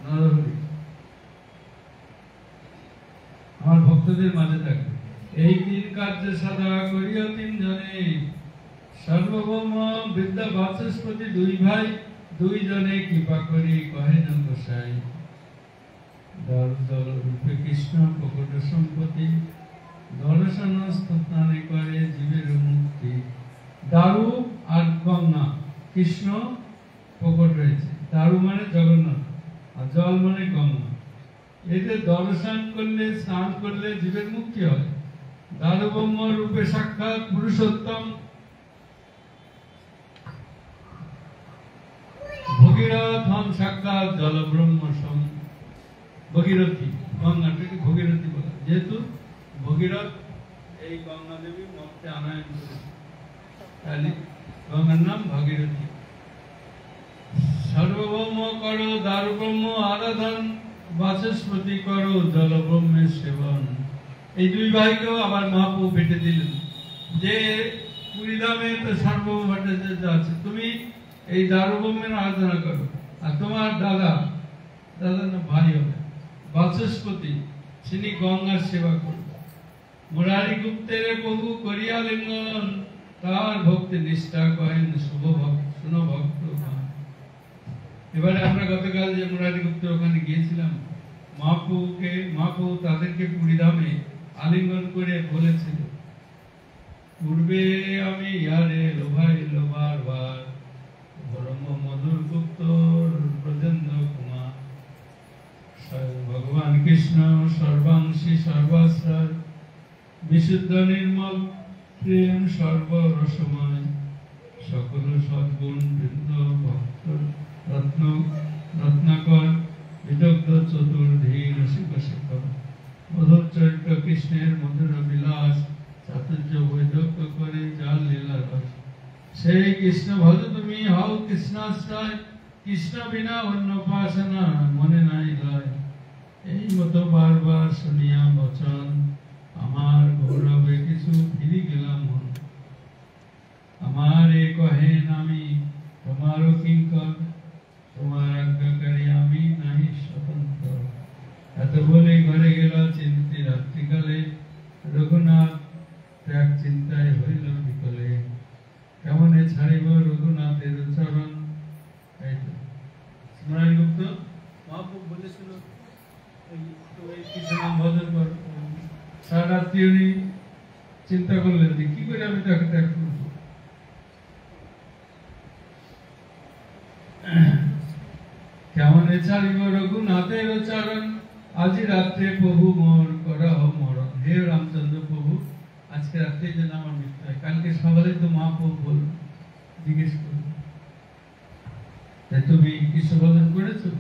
নরহরি আমার ভক্তদের মাঝে থাকবে। এই তিন কার্য সাধা করিয়া তিনজনে, সর্বভৌম বিদ্যা বাচস্পতি দুই ভাই, দুইজনে কৃপা করি কহে ন গোসাই। দল রূপে কৃষ্ণ প্রকট সম্পত্তি, দর্শন স্থানে করে জীবের মুক্তি। দারু আর গঙ্গা, কৃষ্ণ প্রকট হয়েছে। দারু মানে জগন্নাথ, আর জল মানে গঙ্গা। এতে দর্শন করলে, স্নান করলে জীবের মুক্তি হয়। দারু ব্রহ্ম রূপে সাক্ষাৎ পুরুষোত্তম, ভগীরথ হন সাক্ষাৎ জল ব্রহ্ম সম। ভগীরথী, গঙ্গাটাকে ভগীরথী বলা, যেহেতু ভগীরথ এই গঙ্গা দেবী মর্তে আনয়ন করেছে, তাহলে গঙ্গার নাম ভগীরথী। সর্বভৌম করো দারু ব্রহ্ম আরাধন, বাচস্পতি করো জল ব্রহ্মের সেবন। এই দুই ভাইকেও আবার মহাপ্রভু বেটে দিলেন যে পুরীধামে তো সার্বভৌম ভট্টাচার্য আছে, তুমি এই দারু ব্রহ্মের আরাধনা করো। আর তোমার দাদা না ভাই হবে বাচস্পতি, তিনি গঙ্গার সেবা করবে। মুরারি গুপ্তের প্রভু করিয়া লিঙ্গন, তার ভক্তি নিষ্ঠা কহেন শুভ ভক্ত শুনো ভক্ত। এবারে আমরা গতকাল যে মুরারি গুপ্তের ওখানে গিয়েছিলাম, মহাপ্রভু তাদেরকে পুরীধামে আলিঙ্গন করে বলেছিল, পূর্বে আমি ইয়ারে লোভাই লোভার বার, ব্রহ্ম মধুর গুপ্ত ব্রজেন্দ্র কুমার। ভগবান কৃষ্ণ সর্বাংশী সর্বাশ্রয়, বিশুদ্ধ নির্মল প্রেম সর্বরসময়। সকল সদ্গুণ বৃন্দ ভক্ত রত্নাকর, বিদগ্ধ চতুর্ধী রসিক শেখর। মধুর চরিত্র কৃষ্ণের মধুর বিলাস, চাতুর্য বৈদগ্য করে যার লীলা রস। সেই কৃষ্ণ ভজ তুমি হও কৃষ্ণাশ্রয়, কৃষ্ণ বিনা অন্য উপাসনা মনে নাই লয়। এই মতো বারবার শুনিয়া বচন, আমার গৌরবে কিছু ফিরি গেলাম মন। আমার এ কহেন আমি তোমারও কিঙ্কর, তোমার আজ্ঞাকারী আমি নাহি স্বতন্ত্র। এত বলে ঘরে গেল চিন্তি রাত্রিকালে, রঘুনাথ ত্যাগ চিন্তায় হইল বিকলে। কেমনে ছাড়িব রঘুনাথের চরণ। এই তো মুরারি গুপ্ত মহাপ্রভু বলেছিল কিছু নাম ভজন কর। সারা রাত্রি উনি চিন্তা করলেন যে কি করে আমি তাকে ত্যাগ করব। কেমনে ছাড়িব রঘুনাথের চরণ, আজি রাত্রে প্রভু মোর করহ মরণ। হে রামচন্দ্র প্রভু, আজকে রাত্রে যেন আমার মৃত্যু হয়। কালকে সকালে তো মহাপ্রভু বল জিজ্ঞেস করল, তুমি কৃষ্ণ ভজন করেছো?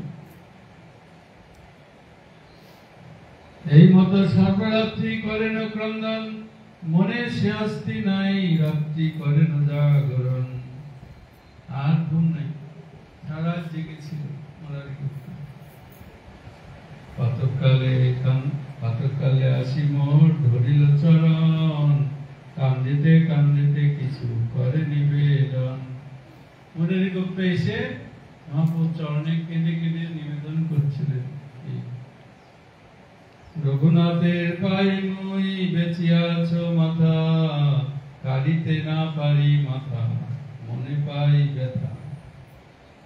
এই মতো সর্বরাত্রি করেন ক্রন্দন, মনে সে অস্তি নাই রাত্রি করেন জাগরণ। আর ঘুম নাই, সারা জেগেছিল মুরারি গুপ্ত। পাতকালে আসি মোর ধরিল চরণ, কান্দিতে কান্দিতে কিছু করে নিবেদন। মুরারি গুপ্ত এসে মহাপ্রভুর চরণে কেঁদে কেঁদে নিবেদন করছিলেন। রঘুনাথের পায়ে মই বেচিয়াছ মাথা, কাঁদিতে না পারি মাথা, মনে পাই ব্যথা।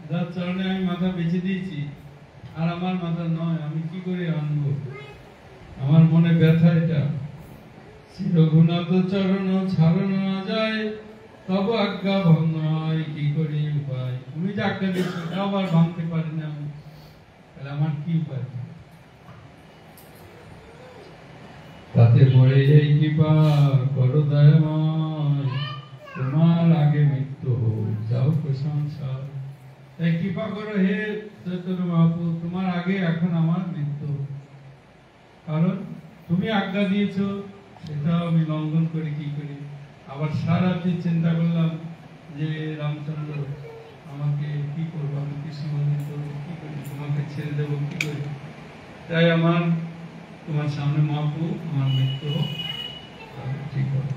যার চরণে আমি মাথা বেঁচে দিয়েছি, আর আমার মাথা নয়, আমি কি করে আনবো? আমার মনে ব্যথা এটা। শ্রী রঘুনাথ চরণ ছাড়ন না যায়, তব আজ্ঞা ভঙ্গ হয় কি করে উপায়? তুমি যে আজ্ঞা দিচ্ছ আবার ভাঙতে পারি না আমি, তাহলে আমার কি উপায়? তাতে পড়ে এই কৃপা করো দয়াময়, তোমার আগে মৃত্যু হোক যাও প্রশংসা। তাই কৃপা করো হে চৈতন্য মহাপ্রভু, তোমার আগে এখন আমার মৃত্যু। কারণ তুমি আজ্ঞা দিয়েছো, সেটাও আমি লঙ্ঘন করি কি করি? আবার সারাদিন চিন্তা করলাম যে রামচন্দ্র আমাকে কি করবো, আমি কৃষ্ণ মন্দির করবো কি করি, তোমাকে ছেড়ে দেবো কি করি? তাই আমার তোমার সামনে মহাপ্রভু আমার মৃত্যু হোক, ঠিক হবে।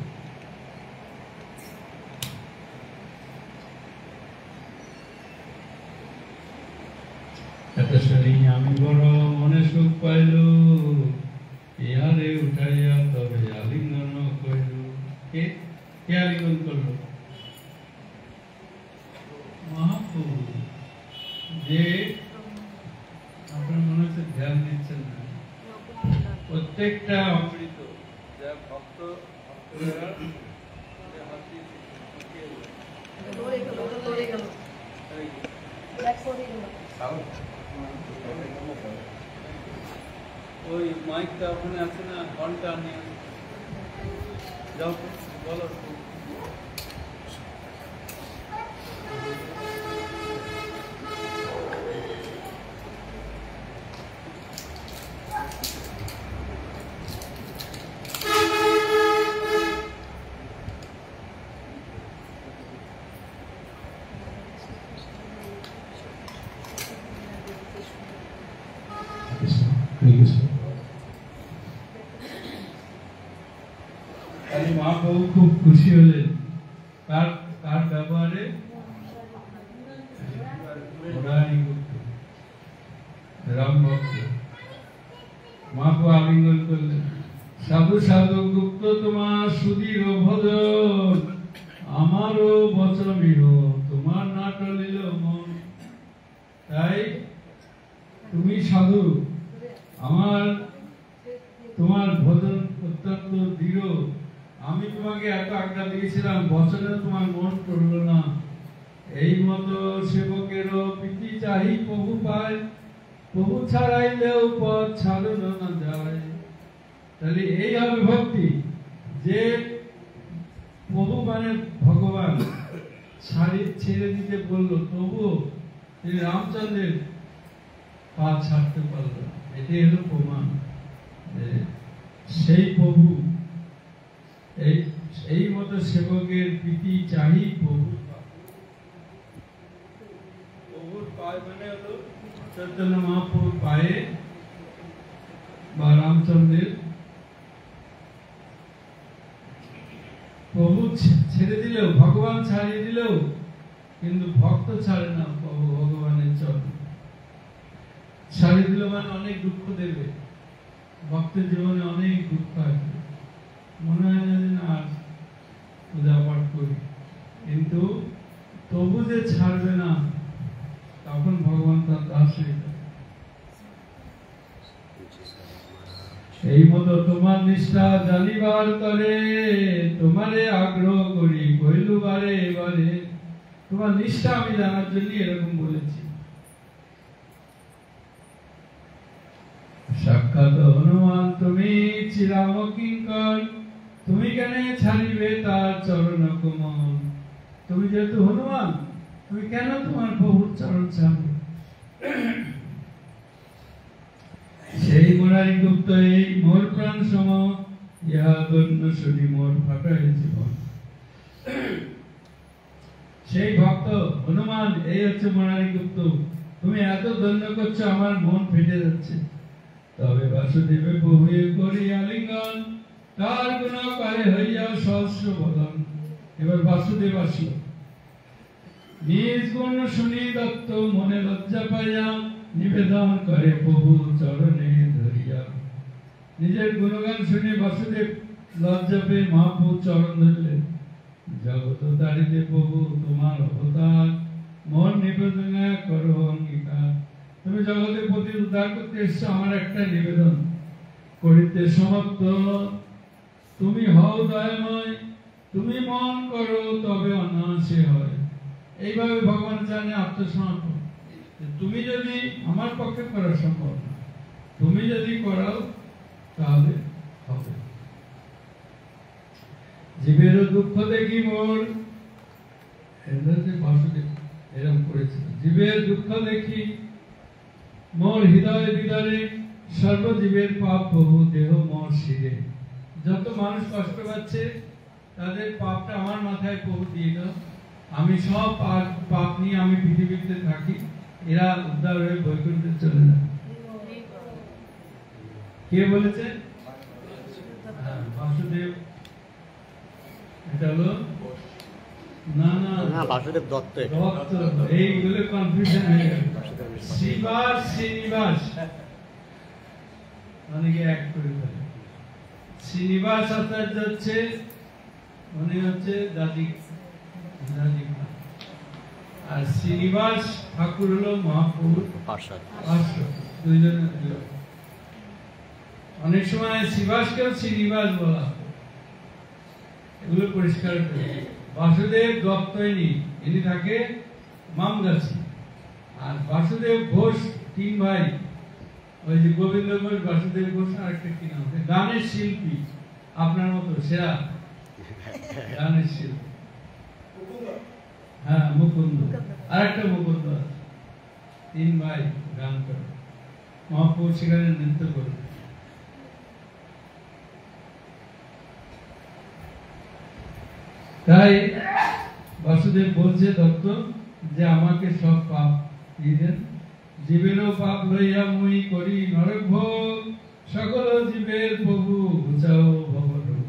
এত শরীর আমি বড় মনে সুখ পাইল, ইহারে উঠাইয়া তবে আলিঙ্গন করিল। কে কে আলিঙ্গন করলো? মহাপ্রভু। যে আপনার মনে হচ্ছে ধ্যান দিচ্ছেন না, প্রত্যেকটা অমৃত যা ভক্ত ওই মাইকটা ওখানে আছে না, ঘন্টা নিয়ে যাও বলো। মহাপ্রভু খুব খুশি হলেন তার ব্যবহারে। রাম ভক্ত মহাপ্রভু আলিঙ্গন করলেন। সাধু সাধু গুপ্ত তোমার সুধীর ভজন, আমারও বচনিহ তোমার না টলিল মন। তাই তুমি সাধু, আমার তোমার ভজন অত্যন্ত দৃঢ়। আমি তোমাকে এত আজ্ঞা দিয়েছিলাম, বচনে তোমার মন টলল না। এই মতো সেবকেরও প্রীতি চাহি প্রভু পায়, প্রভু ছাড়াইলেও পথ ছাড়ানো না যায়। তাহলে এই হবে ভক্তি, যে প্রভু মানে ভগবান ছেড়ে দিতে বললো, তবুও তিনি রামচন্দ্রের পা ছাড়তে পারল। এটাই হলো প্রমাণ যে সেই প্রভু, এই মতো সেবকের প্রীতি চাহি প্রভু। প্রভুর পায়ে মানে হলো চৈতন্য মহাপ্রভুর পায়ে বা রামচন্দ্রের। প্রভু ছেড়ে দিলেও, ভগবান ছাড়িয়ে দিলেও কিন্তু ভক্ত ছাড়ে না প্রভু ভগবানের চরণ। ছাড়িয়ে দিল মানে অনেক দুঃখ দেবে, ভক্তের জীবনে অনেক দুঃখ আসবে, মনে হয় না যে না পূজা পাঠ করি, কিন্তু তবু যে ছাড়বে না, তখন ভগবান তার দাস হয়ে যাবে। এই মতো তোমার নিষ্ঠা জানিবার করে, তোমারে আগ্রহ করি কইলু বারে বারে। তোমার নিষ্ঠা আমি জানার জন্য এরকম বলেছি। সাক্ষাৎ হনুমান তুমি চিরাম কিঙ্কর, তুমি কেন ছাড়িবে তার চরণ কমল। তুমি যেহেতু হনুমান, তুমি কেন তোমার প্রভুর চরণ ছাড়বে? সেই মুরারি গুপ্ত এই মোর প্রাণ সম, ইহা দৈন্য শুনি মোর ফাটায় জীবন। সেই ভক্ত হনুমান, এই হচ্ছে মুরারি গুপ্ত। তুমি এত দৈন্য করছো, আমার মন ফেটে যাচ্ছে। তবে বাসুদেবে প্রভুয়ে করি আলিঙ্গন, তার গুণ করে হইয়া সহস্র বদন। এবার বাসুদেব আসলো। নিজ গুণ শুনি দত্ত মনে লজ্জা পাইয়া নিবেদন করে প্রভু চরণে ধরিয়া। নিজের গুণগান শুনে বাসুদেব লজ্জা পেয়ে মহাপ্রভু চরণ ধরলেন। জগত দারিতে প্রভু তোমার অবতার, মন নিবেদন করো অঙ্গীকার। তুমি জগতের প্রতি উদ্ধার করতে এসছো, আমার একটা নিবেদন করিতে সমর্থ। তুমি হও দয়াময়, তুমি মন করো তবে অনায়াসে হয়। এইভাবে ভগবান জানে আত্মসমর্পণ। তুমি যদি আমার পক্ষে করা সম্ভব না, তুমি যদি করাও তাহলে হবে। জীবের দুঃখ দেখি মোর, বাসুদেব এরকম করেছিল। জীবের দুঃখ দেখি মোর হৃদয় বিদারে, সর্বজীবের পাপ প্রভু দেহ মোর শিরে। যত মানুষ কষ্ট পাচ্ছে তাদের পাপটা আমার মাথায় প্রভু দিয়ে দাও। আমি সব পাপ নিয়ে আমি পৃথিবীতে থাকি, এরা উদ্ধার হয়ে বৈকুণ্ঠে চলে যায়। কে বলেছে? বাসুদেব। এটা হলো না না না, বাসুদেব দত্ত। দত্ত। এইগুলো কনফিউশন হয়ে গেল। শ্রীবাস শ্রীনিবাস অনেকে এক করে ফেলে। শ্রীনিবাস আচার্য হচ্ছে উনি হচ্ছে দাদি, আর শ্রীনিবাস ঠাকুর হলো মহাপ্রভুর পার্শ্বদ। দুইজনের দুই। অনেক সময় শ্রীবাসকেও শ্রীনিবাস বলা হয়। এগুলো পরিষ্কার করে। বাসুদেব দত্তইনি, ইনি থাকে মামগাছি। আর বাসুদেব ঘোষ তিন ভাই, ওই যে গোবিন্দ ঘোষ, বাসুদেব ঘোষ, আর একটা কি নাম, গানের শিল্পী আপনার মতো সেরা গানের শিল্পী। হ্যাঁ, মুকুন্দ। আর একটা মুকুন্দ আছে। তিন ভাই গান করে, মহাপ্রভু সেখানে নৃত্য করে। তাই বাসুদেব বলছে দত্ত যে আমাকে সব পাপ দিয়ে দেন। জীবেরও পাপ লইয়া মুই করি নরক ভোগ, সকল জীবের প্রভু ঘুচাও ভবরোগ।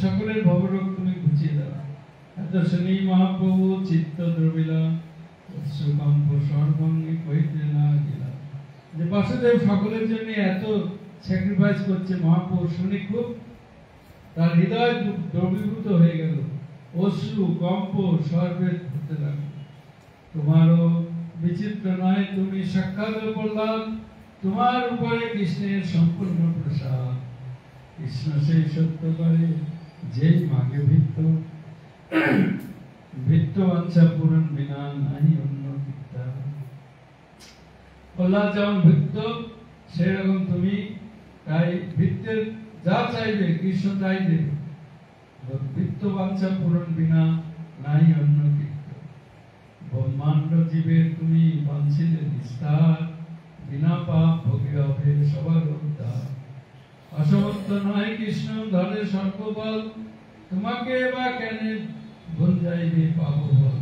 সকলের ভবরোগ তুমি ঘুচিয়ে দাও। এত শুনি মহাপ্রভু চিত্ত দ্রবিলা, অশ্রুকম্প সর্বাঙ্গে কইতে না গেলা। যে বাসুদেব সকলের জন্য এত স্যাক্রিফাইস করছে, মহাপ্রভু শুনি খুব তার হৃদয় দ্রবীভূত হয়ে গেল। অশ্রু কম্প সর্বের হতে লাগলো। তোমারও বিচিত্র নয়, তুমি সাক্ষাৎ প্রহ্লাদ, তোমার উপরে কৃষ্ণের সম্পূর্ণ প্রসাদ। কৃষ্ণ সেই সত্য করে যেই মাগে ভিত্ত, ভিত্ত বাঞ্ছা পূরণ বিনা নাহি অন্য বিদ্যা। প্রহ্লাদ যেমন ভিত্ত, সেরকম তুমি। তাই ভিত্তের যা চাইবে কৃষ্ণ তাই দেবে। বৃত্ত বাঞ্ছা পূরণ বিনা নাই অন্য কৃত্য। ব্রহ্মাণ্ড জীবের তুমি বাঞ্ছিলে নিস্তার, বিনা পাপ ভোগে হবে সবার উদ্ধার। অসমর্থ নয় কৃষ্ণ ধরে সর্ববল, তোমাকে বা কেন ভুল যাইবে পাপ বল।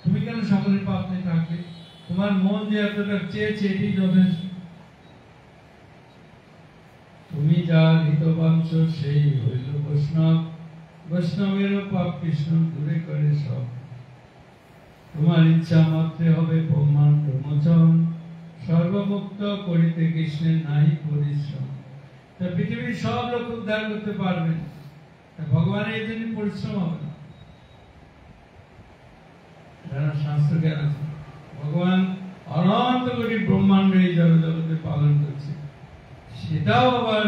তুমি কেন সকলের পাপ নিয়ে থাকবে? তোমার মন যে এতটা চেয়েছে এটি যথেষ্ট। তুমি যার হিতবাঞ্ছ সেই হইল বৈষ্ণব, বৈষ্ণবেরও পাপ কৃষ্ণ দূরে করে সব। তোমার ইচ্ছা মাত্রে হবে ব্রহ্মাণ্ড মোচন, সর্বমুক্ত করিতে কৃষ্ণের নাই পরিশ্রম। তা পৃথিবীর সব লোক উদ্ধার করতে পারবেন, ভগবানের এই জন্য পরিশ্রম হবে না। যারা শাস্ত্র জ্ঞান আছে, ভগবান অনন্ত কোটি ব্রহ্মাণ্ড এই জগতে পালন করছে। সেটাও আবার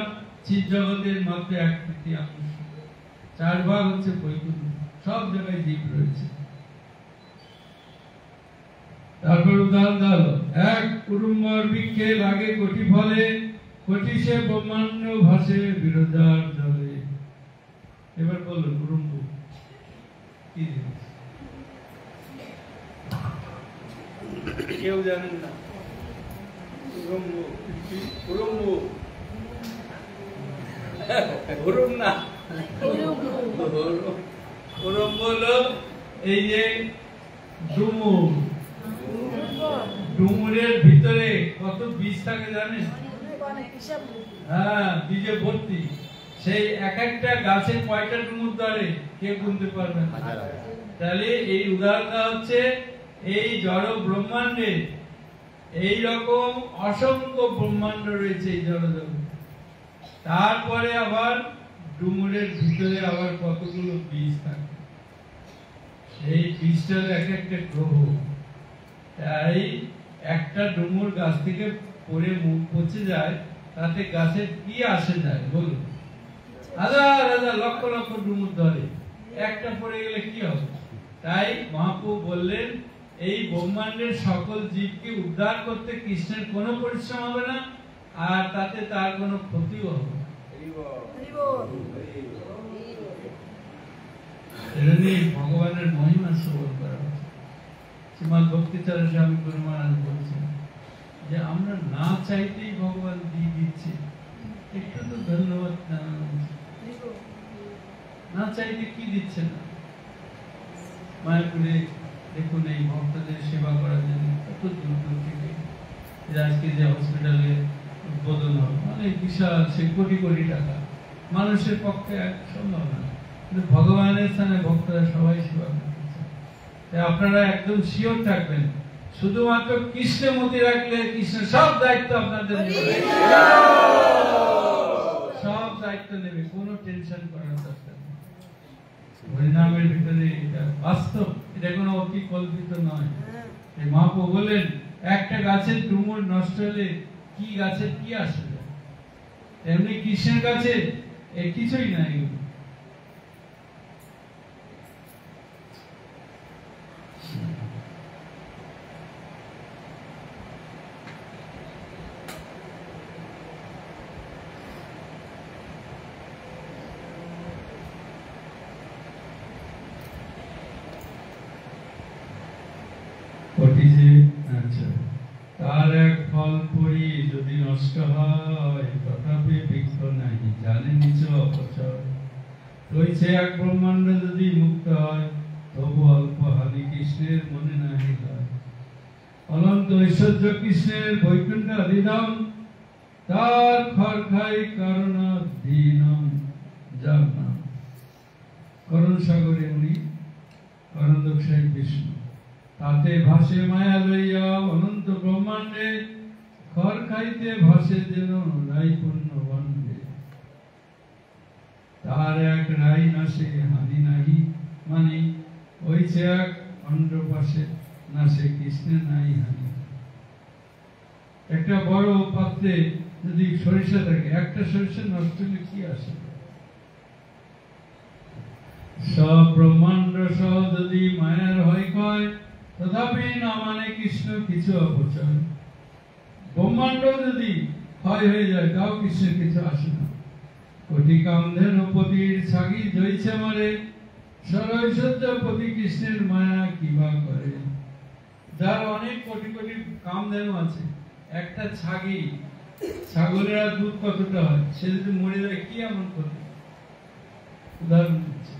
চিৎ জগতের মাত্র 1/3। 4 ভাগ হচ্ছে বৈকুণ্ঠ, সব জায়গায় জীব রয়েছে। তারপর উদাহরণ দাও, এক কুড়ুম্বর বৃক্ষে লাগে কোটি ফলে, কোটি সে ব্রহ্মাণ্ড ভাসে বিরজার জলে। এবার বলো কুড়ুম্ব কি জিনিস? কেউ জানেন না? কুড়ুম্ব কুড়ুম্ব কুড়ুম না, কুড়ুম্ব হলো এই যে ডুমুর। ডুমুরের ভিতরে কত বীজ থাকে জানেন? হ্যাঁ, বীজে ভর্তি। সেই এক একটা গাছের কয়টা ডুমুর ধরে কেউ গুনতে পারবে না। তাহলে এই উদারতা হচ্ছে এই জড় ব্রহ্মাণ্ডে এই রকম অসংখ্য ব্রহ্মাণ্ড রয়েছে এই জড়জগৎ। তারপরে আবার ডুমুরের ভিতরে আবার কতগুলো বীজ থাকে, সেই বীজটার এক একটা গ্রহ। তাই একটা ডুমুর গাছ থেকে পড়ে পচে যায়, তাতে গাছের কি আসে যায় বলুন? হাজার হাজার লক্ষ লক্ষ ডুমুর ধরে, একটা পড়ে গেলে কি হবে? তাই মহাপ্রভু বললেন এই ব্রহ্মাণ্ডের সকল জীবকে উদ্ধার করতে কৃষ্ণের কোনো পরিশ্রম হবে না, আর তাতে তার কোনো ক্ষতিও হবে না। এজন্যই ভগবানের মহিমা শ্রবণ করা উচিত। শ্রীমদ্ ভক্তিচরণ স্বামী গুরু মহারাজ বলছেন যে আমরা না চাইতেই ভগবান দিয়ে দিচ্ছে, একটু তো ধন্যবাদ জানানো উচিত। না চাইতে কি দিচ্ছে না? মায়াপুরে দেখুন এই ভক্তদের সেবা করার জন্য কত দূর দূর থেকে আজকে যে হসপিটালে উদ্বোধন হবে, মানে বিশাল, সে কোটি কোটি টাকা, মানুষের পক্ষে সম্ভব না, কিন্তু ভগবানের স্থানে ভক্তরা সবাই সেবা করতেছে। তাই আপনারা একদম শিওর থাকবেন, শুধুমাত্র কৃষ্ণে মতি রাখলে কৃষ্ণের সব দায়িত্ব আপনাদের নেবে, সব দায়িত্ব নেবে, কোনো টেনশন করার দরকার নেই। হরিনামের ভিতরে এটা বাস্তব, এটা কোনো অতি কল্পিত নয়। মহাপ্রভু বলেন একটা গাছের ডুমুর নষ্ট হলে কি গাছের কি আসে যায়, এমনি কৃষ্ণের কাছে কিছুই নাই। তার এক ফল পড়ি যদি নষ্ট হয়, তথাপি বৃক্ষ নাই জানে নিচ অপচয়। রয়েছে এক ব্রহ্মাণ্ড যদি মুক্ত হয়, তবু অল্প হানি কৃষ্ণের মনে নাহি হয়। অনন্ত ঐশ্বর্য কৃষ্ণের বৈকুণ্ঠ আদিধাম, তার খর খাই কারণ দীনম যার নাম। করণ সাগরে উনি করণদক্ষাই বিষ্ণু, তাতে ভাসে মায়া লইয়া অনন্ত ব্রহ্মাণ্ডে, খর খাইতে ভাসে যেন রাই পূর্ণ বন্ডে। তার এক রাই নাশে হানি নাহি, মানে ওইছে এক অন্ড পাশে নাশে কৃষ্ণে নাই হানি। একটা বড় পাত্রে যদি সরিষা থাকে, একটা সরিষা নষ্ট হলে কি আসে? সব ব্রহ্মাণ্ড সহ যদি মায়ার হয় কয়, তথাপি না মানে কৃষ্ণ কিছু অপচয়। ব্রহ্মাণ্ড যদি ক্ষয় হয়ে যায়, তাও কৃষ্ণের কিছু আসে না। কোটি কামধেন পতির ছাগি জয়ছে মারে, সরৈশ্বর্য পতি কৃষ্ণের মায়া কিবা করে। যার অনেক কোটি কোটি কামধেনু আছে, একটা ছাগি, ছাগলের দুধ কতটা হয়, সে যদি মরে যায় কি এমন করে? উদাহরণ দিচ্ছে।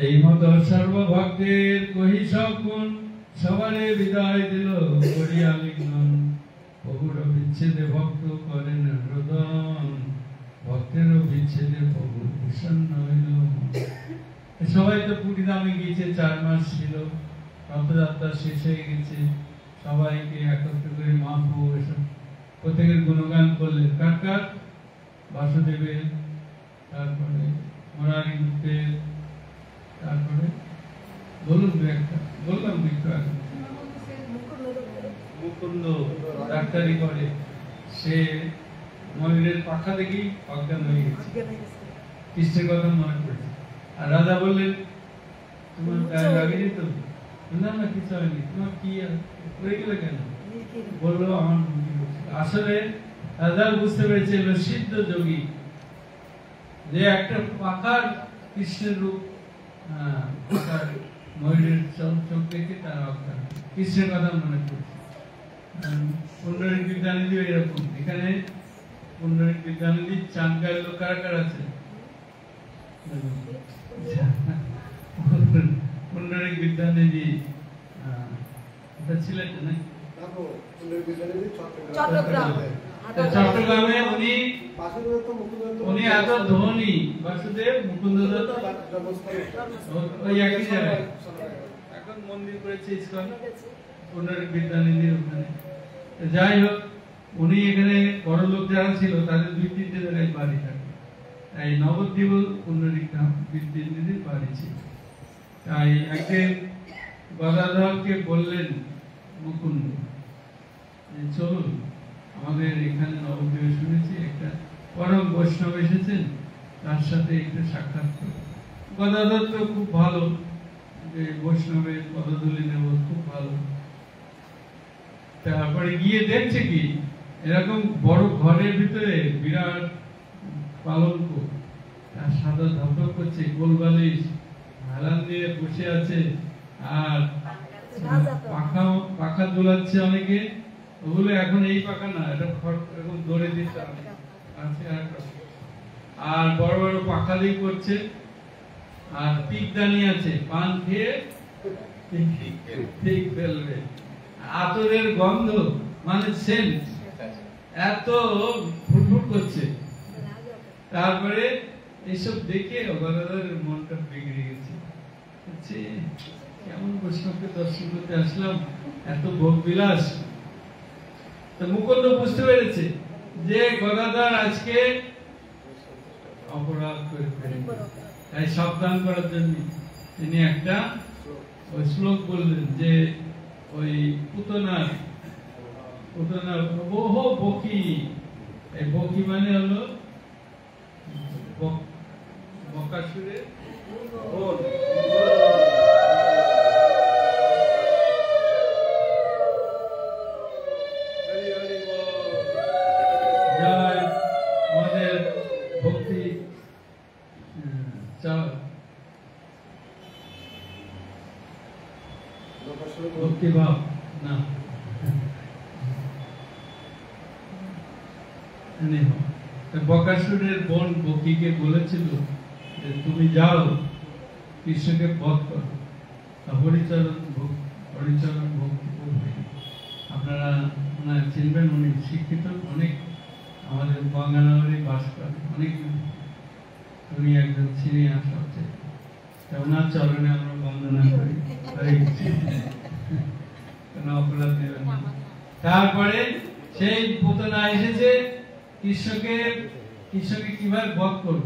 এই মত সর্বভক্তের কহি সব গুণ, সবারে বিদায় দিল করিয়া লিঙ্গন। প্রভুর বিচ্ছেদে ভক্ত করেন রোদন, ভক্তেরও বিচ্ছেদে প্রভু বিষণ্ণ হইল। সবাই তো পুরী ধামে গিয়েছে, 4 মাস ছিল, রথযাত্রা শেষ হয়ে গেছে, সবাইকে একত্র করে মহাপ্রভু এসব প্রত্যেকের গুণগান করলেন। কার কার? বাসুদেবের, তারপরে মুরারি গুপ্তের, তারপরে বলুন একটা, বললাম একটু আগে, মুকুন্দ ডাক্তারি করে, সে ময়ূরের পাখা দেখেই অজ্ঞান হয়ে গেছে, কৃষ্ণের কথা মনে পড়েছে। আর রাজা বললেন তোমার গায়ে লাগেনি তো? না না কিছু হয়নি। তোমার কি পড়ে গেলে কেন? বললো আমার ভুল হচ্ছে। আসলে রাজা বুঝতে পেরেছিল সিদ্ধ যোগী, যে একটা পাখার কৃষ্ণের রূপ, ময়ূরের চোখ দেখে তার অজ্ঞান, কৃষ্ণের কথা মনে পড়ছে। পুণ্ডরিক বিদ্যানিধি এরকম, এখানে পুণ্ডরিক বিদ্যানিধি চাঙ্গার লোক কারা কারা আছে? পুণ্ডরিক বিদ্যানিধি এটা ছিলেন না, চট্টগ্রাম চট্টগ্রামে উনি এত ধনী, বাসুদেব মুকুন্দ দত্ত ওই একই জায়গায় এখন মন্দির করেছে ইসকন পুনর্বিদ্যানিধির ওখানে। যাই হোক, উনি এখানে বড় লোক যারা ছিল তাদের 2-3টে জায়গায় বাড়ি থাকে। তাই নবদ্বীপ পুনর্বিদ্যানিধির বাড়ি ছিল। তাই একদিন গদাধরকে বললেন মুকুন্দ, চলুন আমাদের এখানে নবদ্বীপে শুনেছি একটা পরম বৈষ্ণব এসেছেন, তার সাথে একটু সাক্ষাৎ করব। গদাধর তো খুব ভালো, যে বৈষ্ণবের পদধূলি নেব, খুব ভালো। তারপরে গিয়ে দেখছে কি এরকম বড় ঘরের ভিতরে বিরাট পালঙ্ক, তার সাদা ধপধপ করছে, গোলবালিশ, হেলান দিয়ে বসে আছে, আর পাখা দোলাচ্ছে অনেকে। ওগুলো এখন এই পাখা না, এটা এরকম দড়ে দিতে হবে, আর বড় বড় পাখা দিয়ে করছে, আর পিকদানি আছে, পান খেয়ে ঠিক ফেলবে। আতরের গন্ধ মানে সেন্ট এত ফুটফুট করছে। তারপরে এইসব দেখে গদাধরের মনটা বিগড়ে গেছে, কেমন বৈষ্ণবকে দর্শন করতে আসলাম, এত ভোগ বিলাস। মুকুন্দ বুঝতে পেরেছে যে গদাধর আজকে অপরাধ করে ফেলেছে। তাই সাবধান করার জন্য তিনি একটা ওই শ্লোক বললেন যে ওই পুতনার বহু বকি, এই বকি মানে হলো বকাসুরের বোন। আমাদের ভক্তি ভক্তিভাব না, বকাসুরের বোন বকিকে বলেছিল যে তুমি যাও কৃষ্ণকে বধ করো, হরিচরণ ভক্তি। আপনারা চিনবেন, উনি শিক্ষিত, অনেক আমাদের গঙ্গানগরে বাস করেন, অনেক উনি একজন সিনিয়র সবচেয়ে। ওনার চরণে আমরা বন্দনা করি, কোন অপরাধ নেবেন না। তারপরে সেই পুতনা এসেছে কৃষ্ণকে কিভাবে বধ করব,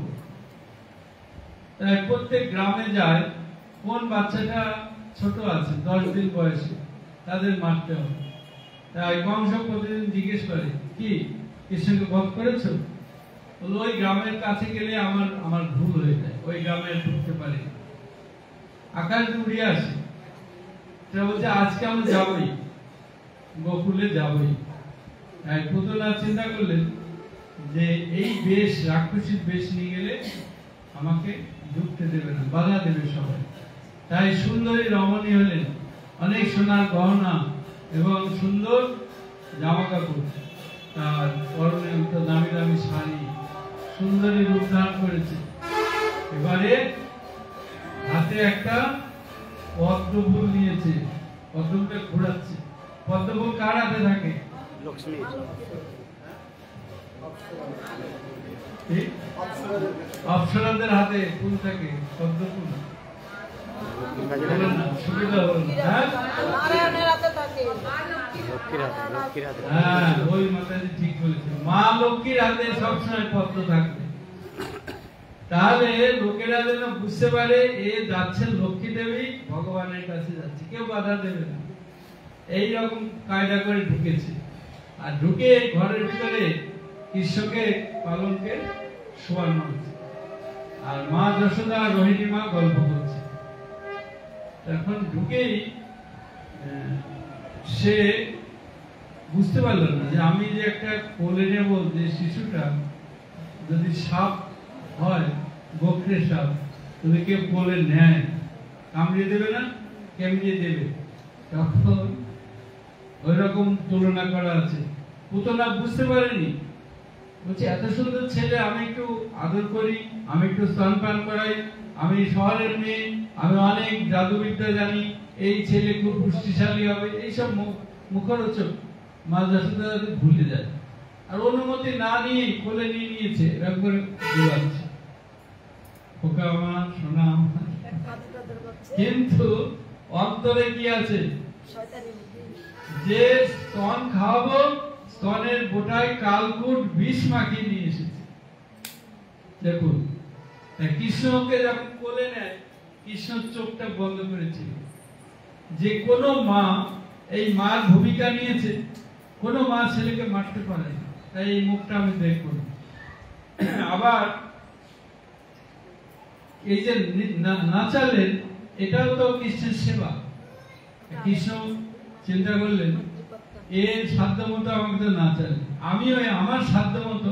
তাই প্রত্যেক গ্রামে যায়, কোন বাচ্চাটা ছোট আছে 10 দিন বয়সে, তাদের মারতে হবে। তাই কংস প্রতিদিন জিজ্ঞেস করে, কি কৃষ্ণকে বধ করেছো? বলো ওই গ্রামের কাছে গেলে আমার ভুল হয়ে যায়, ওই গ্রামে ঢুকতে পারি, আকাশ উড়িয়ে আসে। বলছে আজকে আমরা যাবই, গোকুলে যাবই। তাই পুতনা চিন্তা করলেন যে এই বেশ, রাক্ষসীর বেশ নিয়ে গেলে আমাকে ঢুকতে দেবে না, বাধা দেবে সবাই। তাই সুন্দরী রমণী হলেন, অনেক সোনার গহনা এবং সুন্দর জামা কাপড়, তার পরনে দামি দামি শাড়ি, সুন্দরী রূপ ধারণ করেছে। এবারে হাতে একটা পদ্মফুল নিয়েছে, পদ্মফুলটা ঘোরাচ্ছে। পদ্মফুল কার হাতে থাকে? লক্ষ্মী। অপ্সরাদের হাতে ফুল থাকে, পদ্মফুল। সুবিধা হল না, হ্যাঁ ওই মাতাজি ঠিক বলেছে, মা লক্ষ্মীর হাতে সবসময় পদ্ম থাকবে। তাহলে লোকেরা যেন বুঝতে পারে এ যাচ্ছেন লক্ষ্মী দেবী ভগবানের কাছে যাচ্ছে, কেউ বাধা দেবে না। এইরকম কায়দা করে ঢুকেছে, আর ঢুকে ঘরের ভিতরে কৃষ্ণকে পালনকে শোয়ানো হচ্ছে, আর মা যশোদা আর রোহিণী মা গল্প করছে। এখন ঢুকেই সে বুঝতে পারলো না যে আমি যে একটা কোলে নেব, যে শিশুটা যদি সাপ হয়, গোখরে সাপ, যদি কেউ কোলে নেয় কামড়িয়ে দেবে না, কেমড়িয়ে দেবে। তখন ওই রকম তুলনা করা আছে। পুতনা বুঝতে পারেনি, বলছে এত সুন্দর ছেলে, আমি একটু আদর করি, আমি একটু স্তনপান করাই, আমি শহরের মেয়ে, আমি অনেক জাদুবিদ্যা জানি, এই ছেলে খুব পুষ্টিশালী হবে, এইসব মুখরোচক মা যশোদা ভুলে যায়। আর অনুমতি না নিয়ে কোলে নিয়ে নিয়েছে, এরকম করে ঘুরাচ্ছে, খোকা আমার, সোনা আমার। আদর করছে, কিন্তু অন্তরে কি আছে? শয়তানি বুদ্ধি। যে স্তন খাওয়াবো, স্তনের গোটায় কালকুট বিষ মাখিয়ে নিয়ে এসেছে। দেখুন, তাই কৃষ্ণকে যখন কোলে নেয়, কৃষ্ণ চোখটা বন্ধ করেছিল। যে কোনো মা এই মার ভূমিকা নিয়েছে, কোনো মা ছেলেকে মারতে পারে না, তাই এই মুখটা আমি দেখব। আবার এই যে নাচালেন, এটাও তো কৃষ্ণের সেবা। কৃষ্ণ চিন্তা করলেন এর সাধ্য মতো আমাকে তো নাচালেন, আমি ওই আমার সাধ্য মতো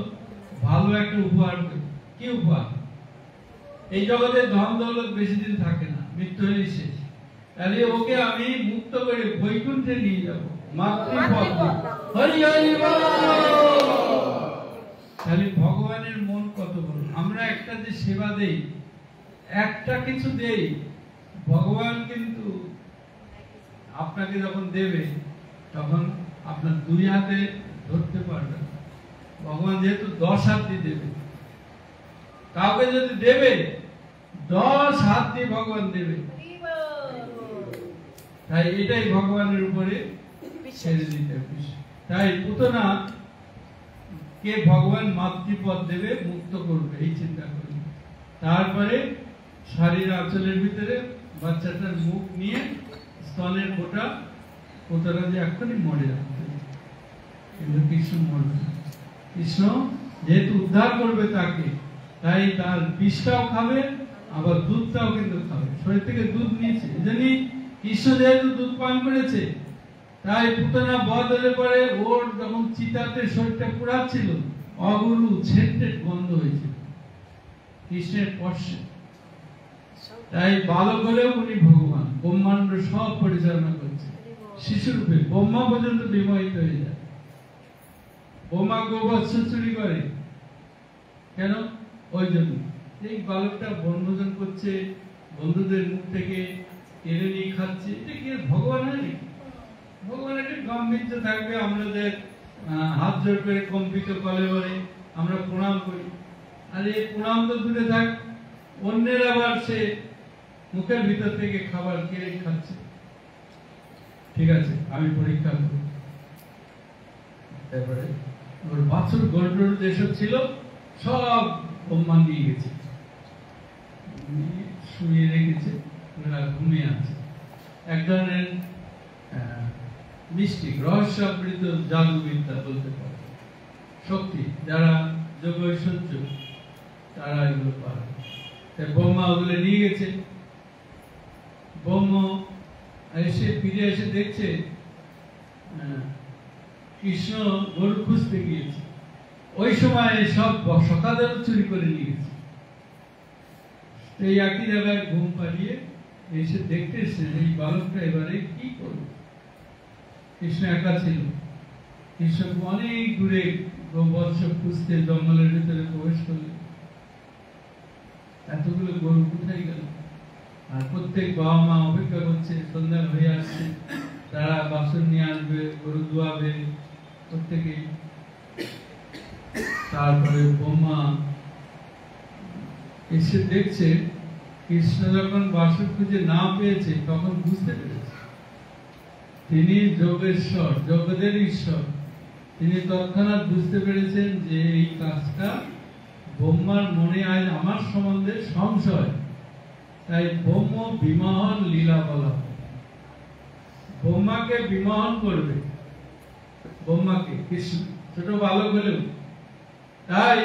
ভালো একটা উপহার দেব। কি উপহার? এই জগতে ধন দৌলত বেশি দিন থাকে না, মৃত্যু হলেই শেষ। তাহলে ওকে আমি মুক্ত করে বৈকুণ্ঠে নিয়ে যাবো, মাতৃপদ। হরি হরি বল। তাহলে ভগবানের মন কত বড়। আমরা একটা যে সেবা দেই, একটা কিছু দেই, ভগবান কিন্তু আপনাকে যখন দেবে তখন আপনার দুই হাতে ধরতে পারবে। ভগবান যেহেতু 10 হাত দিয়ে দেবে, কাউকে যদি দেবে 10 হাত দিয়ে ভগবান দেবে। তাই এটাই ভগবানের উপরে ছেড়ে দিতে হবে। তাই পুতনা কে ভগবান মাতৃপদ দেবে, মুক্ত করবে, এই চিন্তা করবে। তারপরে শাড়ির আঁচলের ভিতরে বাচ্চাটার মুখ নিয়ে স্তনের গোটা পুতনা যে এখনই মরে যাবে, কিন্তু কৃষ্ণ মরবে না। কৃষ্ণ যেহেতু উদ্ধার করবে তাকে, তাই তার বিষটাও খাবে, আবার দুধটাও কিন্তু খাবে। শরীর থেকে দুধ নিয়েছে, জানি কৃষ্ণ যেহেতু দুধ পান করেছে, তাই পুতনা বধ হলে পরে ওর যখন চিতাতে শরীরটা পুড়াচ্ছিল, অগুরু সেন্টেড গন্ধ হয়েছিল কৃষ্ণের স্পর্শে। তাই বালক হলেও উনি ভগবান, ব্রহ্মাণ্ড সব পরিচালনা করছে শিশুরূপে। ব্রহ্মা পর্যন্ত বিমোহিত হয়ে যায়। ব্রহ্মা গোবৎস চুরি করে কেন? ওই জন্য এই বালকটা বনভোজন করছে, বন্ধুদের মুখ থেকে কেড়ে নিয়ে খাচ্ছে। এটা কি ভগবান হয় নাকি? ভগবান একটা গাম্ভীর্য থাকবে, আমাদের হাত জোর করে কম্পিত কলে বলে আমরা প্রণাম করি। আর এই প্রণাম তো দূরে থাক, অন্যের আবার সে মুখের ভিতর থেকে খাবার কেড়ে খাচ্ছে। ঠিক আছে, আমি পরীক্ষা করব। তারপরে ওর বাছুর গরুর যেসব ছিল সব ব্রহ্মা নিয়ে গেছে, শুয়ে রেখেছে, ওরা ঘুমিয়ে আছে। এক ধরনের মিস্টিক, রহস্যাবৃত জাদুবিদ্যা বলতে পারে, শক্তি। যারা যোগ ঐশ্বর্য তারা এগুলো পারে। তাই ব্রহ্মা ওগুলো নিয়ে গেছে। ব্রহ্ম এসে ফিরে এসে দেখছে কৃষ্ণ গরু খুঁজতে গিয়েছে। ওই সময় সব সখাদের চুরি করে নিয়ে গেছে। এই একই জায়গায় ঘুম পাড়িয়ে এসে দেখতেছেন এই বালকটা এবারে কি করবে। কৃষ্ণ একা ছিল। কৃষ্ণ অনেক দূরে বৎস খুঁজতে জঙ্গলের ভিতরে প্রবেশ করলেন। এতগুলো গরু কোথায় গেল? আর প্রত্যেক বাবা মা অপেক্ষা করছে, সন্ধ্যা হয়ে আসছে, তারা বাসন নিয়ে আসবে, গরু ধোয়াবে প্রত্যেকে। তারপরে ব্রহ্মা এসে দেখছে কৃষ্ণ যখন বাসন খুঁজে না পেয়েছে তখন বুঝতে পেরেছে তিনি যোগেশ্বর, জগতের ঈশ্বর। তিনি তৎক্ষণাৎ বুঝতে পেরেছেন যে এই কাজটা ব্রহ্মার মনে আজ আমার সম্বন্ধে সংশয়, তাই ব্রহ্ম বিমোহন লীলা বলা। ব্রহ্মাকে বিমোহন করবে, ব্রহ্মাকে কৃষ্ণ ছোট বালক হলেও। তাই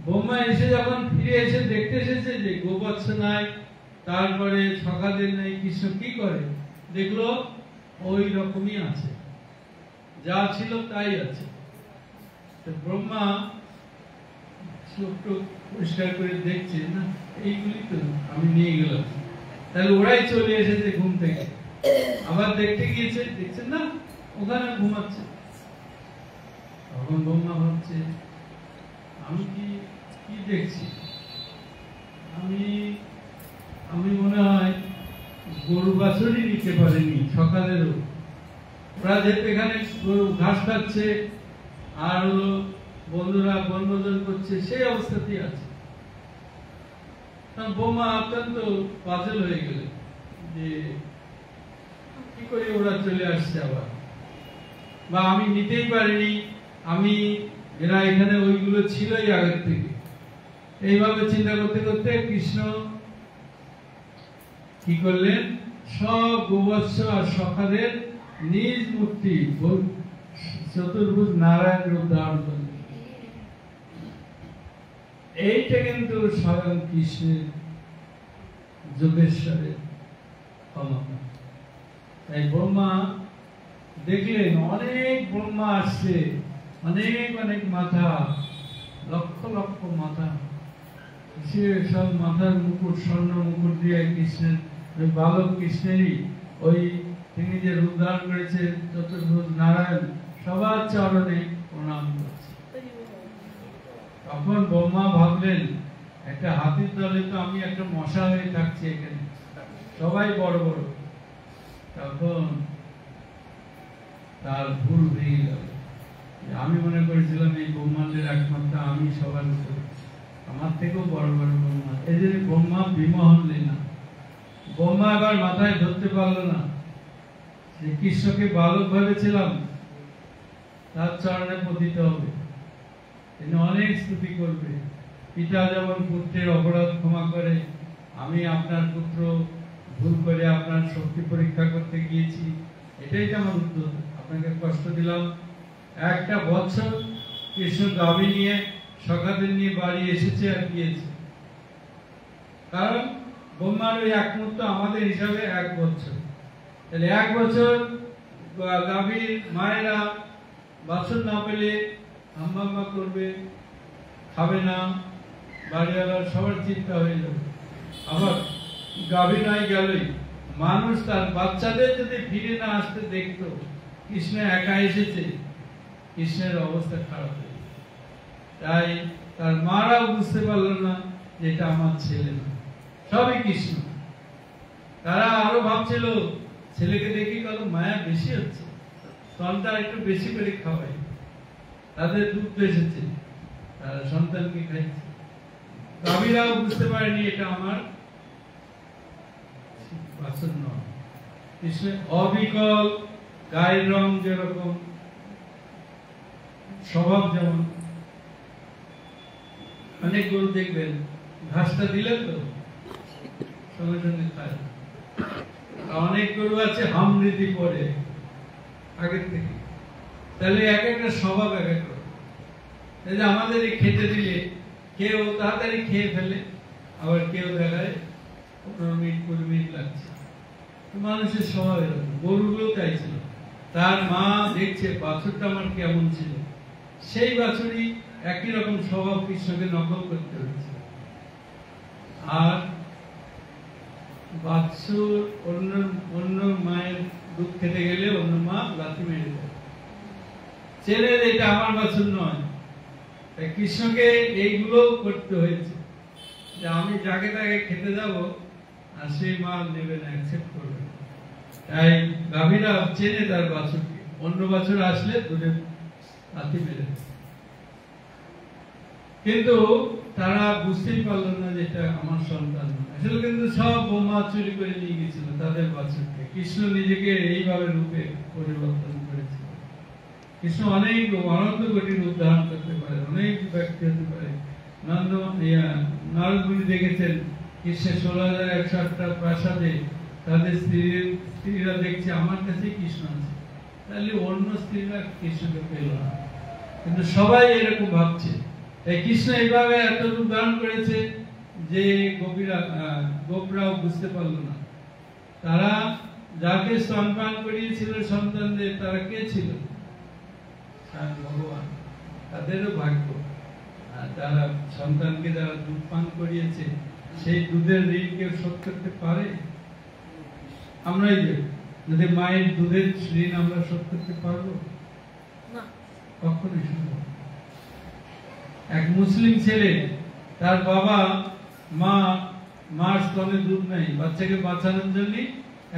ব্রহ্মা এসে যখন ফিরে এসে দেখতে এসেছে যে গোবৎস নাই, তারপরে সখাদের নাই, কৃষ্ণ কি করে দেখলো ওই রকমই আছে, যা ছিল তাই আছে। তো ব্রহ্মা চোখটা পরিষ্কার করে দেখছে, না এইগুলি তো আমি নিয়ে গেলাম। তাহলে ওরাই চলে এসেছে ঘুম থেকে, আবার দেখতে গিয়েছে, দেখছেন না ওখানে ঘুমাচ্ছে। তখন ব্রহ্মা ভাবছে আমি কি দেখছি, আমি মনে হয় গরু বাছুরই নিতে পারিনি সকালেরও। ওরা যেহেতু এখানে গরু ঘাস খাচ্ছে, আর হলো বন্ধুরা বনভোজন করছে, সেই অবস্থাতেই আছে। বৌমা অত্যন্ত পাজল হয়ে গেল যে কি করে ওরা চলে আসছে আবার, বা আমি নিতেই পারিনি, আমি এরা এখানে ওইগুলো ছিলই আগের থেকে। এইভাবে চিন্তা করতে করতে কৃষ্ণ কি করলেন, সব গোবৎস আর সখাদের নিজ মূর্তি চতুর্ভুজ নারায়ণ রূপ ধারণ করলেন। এইটা কিন্তু স্বয়ং কৃষ্ণের যোগেশ্বরের ক্ষমতা। তাই ব্রহ্মা দেখলেন অনেক ব্রহ্মা আসছে, অনেক অনেক মাথা, লক্ষ লক্ষ মাথা, সে সব মাথার মুকুট, স্বর্ণ মুকুট দিয়ে কৃষ্ণের ওই বালক কৃষ্ণেরই ওই তিনি যে রূপ ধারণ করেছে চতুর্ভুজ নারায়ণ, সবার চরণে প্রণাম করছে। তখন ব্রহ্মা ভাবলেন একটা হাতির দলে তো আমি একটা মশা হয়ে থাকছি এখানে, সবাই বড় বড়। তখন তার ভুল ভেঙে গেল। আমি মনে করেছিলাম এই ব্রহ্মাণ্ডের একমাত্র আমি সবার উপরে, আমার থেকেও বড় বড় ব্রহ্মা। এই জন্য ব্রহ্মা বিমোহন না, ব্রহ্মা আবার মাথায় ধরতে পারলো না যে কৃষ্ণকে বালক ভেবেছিলাম, তার চরণে পতিত হবে, তিনি অনেক স্তুতি করবে। পিতা যেমন পুত্রের অপরাধ ক্ষমা করে, আমি আপনার পুত্র ভুল করে আপনার শক্তি পরীক্ষা করতে গিয়েছি, এটাই তো আমার উদ্যোগ, আপনাকে কষ্ট দিলাম। একটা বছর কৃষ্ণ গাভী নিয়ে সখাদের নিয়ে বাড়ি এসেছে আর গিয়েছে, কারণ ব্রহ্মার ওই এক মুহূর্ত আমাদের হিসাবে 1 বছর। তাহলে 1 বছর গাভীর মায়েরা বাছুর না পেলে হাম্বা করবে, খাবে না, বাড়িওয়ালার সবার চিন্তা হয়ে যাবে। আবার গাভী নয় গেলই, মানুষ তার বাচ্চাদের যদি ফিরে না আসতে দেখতো, কৃষ্ণ একা এসেছে, কৃষ্ণের অবস্থা খারাপ হয়ে যেত। তাই তার মারাও বুঝতে পারলো না যে এটা আমার ছেলে না, সবই কৃষ্ণ। তারা আরো ভাবছিল ছেলেকে দেখি কত মায়া বেশি হচ্ছে, সন্তান একটু বেশি করে খাওয়াই, তাদের দুধ এসেছে, তারা সন্তানকে খাইছে। গাভীরাও বুঝতে পারেনি এটা আমার বাছুর নয়। কৃষ্ণের অবিকল গায়ের রং যেরকম, স্বভাব যেমন, অনেক গরু দেখবেন ঘাসটা দিলে তো সঙ্গে সঙ্গে খায়, অনেক গরু আছে হামৃতি পরে আগের থেকে। তাহলে এক একটা স্বভাব এক এক রকম। এই যে আমাদের খেতে দিলে কেউ তাড়াতাড়ি খেয়ে ফেলে, আবার কেউ দেখায় 15 মিনিট 20 মিনিট লাগছে। মানুষের স্বভাব এরকম, গরুগুলো তাই ছিল। তার মা দেখছে বাছুরটা আমার কেমন ছিল, সেই বাছুরই একই রকম স্বভাব কৃষ্ণকে নকল করতে হয়েছে। আর বাছুর অন্য মায়ের দুধ খেতে গেলে অন্য মা লাথি মেরে দেয়, ছেলে এটা আমার বাছুর নয়। তাই কৃষ্ণকে এইগুলো করতে হয়েছে যে আমি যাকে তাকে খেতে যাব, আর সেই মা নেবে না, অ্যাকসেপ্ট করবে না। তাই গাভীরা চেনে তার বাছুরকে, অন্য বাছুর আসলে দুধে লাথি মেরে দেয়। কিন্তু তারা বুঝতেই পারলো না যে এটা আমার সন্তান। আসলে কিন্তু সব বোমা চুরি করে নিয়ে গেছিল তাদের বাছুরকে। কৃষ্ণ নিজেকে এইভাবে রূপে পরিবর্তন করেছিল। কৃষ্ণ অনেক অনন্ত কোটি রূপ ধারণ করতে পারে, অনেক ব্যক্তি হতে পারে। নারদ মুনি দেখেছেন কৃষ্ণের 16,108টা প্রাসাদে তাদের স্ত্রীরা দেখছে আমার কাছে কৃষ্ণ আছে, তাহলে অন্য স্ত্রীরা কৃষ্ণকে পেল না। কিন্তু সবাই এরকম ভাবছে। তাই কৃষ্ণ এইভাবে এত রূপ ধারণ করেছে যে গোপরাও বুঝতে পারলো না। তারা যাকে স্তনপান করিয়েছিল সন্তানদের, তারা কে ছিল? ভগবান। তাদেরও ভাগ্য, তারা সন্তানকে যারা দুধ পান করিয়েছে, সেই দুধের ঋণ কেউ শোধ করতে পারে? আমরাই যে যদি মায়ের দুধের ঋণ আমরা শোধ করতে পারবো? কখনোই সম্ভব। এক মুসলিম ছেলে, তার বাবা মার স্তনে দুধ নেই, বাচ্চাকে বাঁচানোর জন্য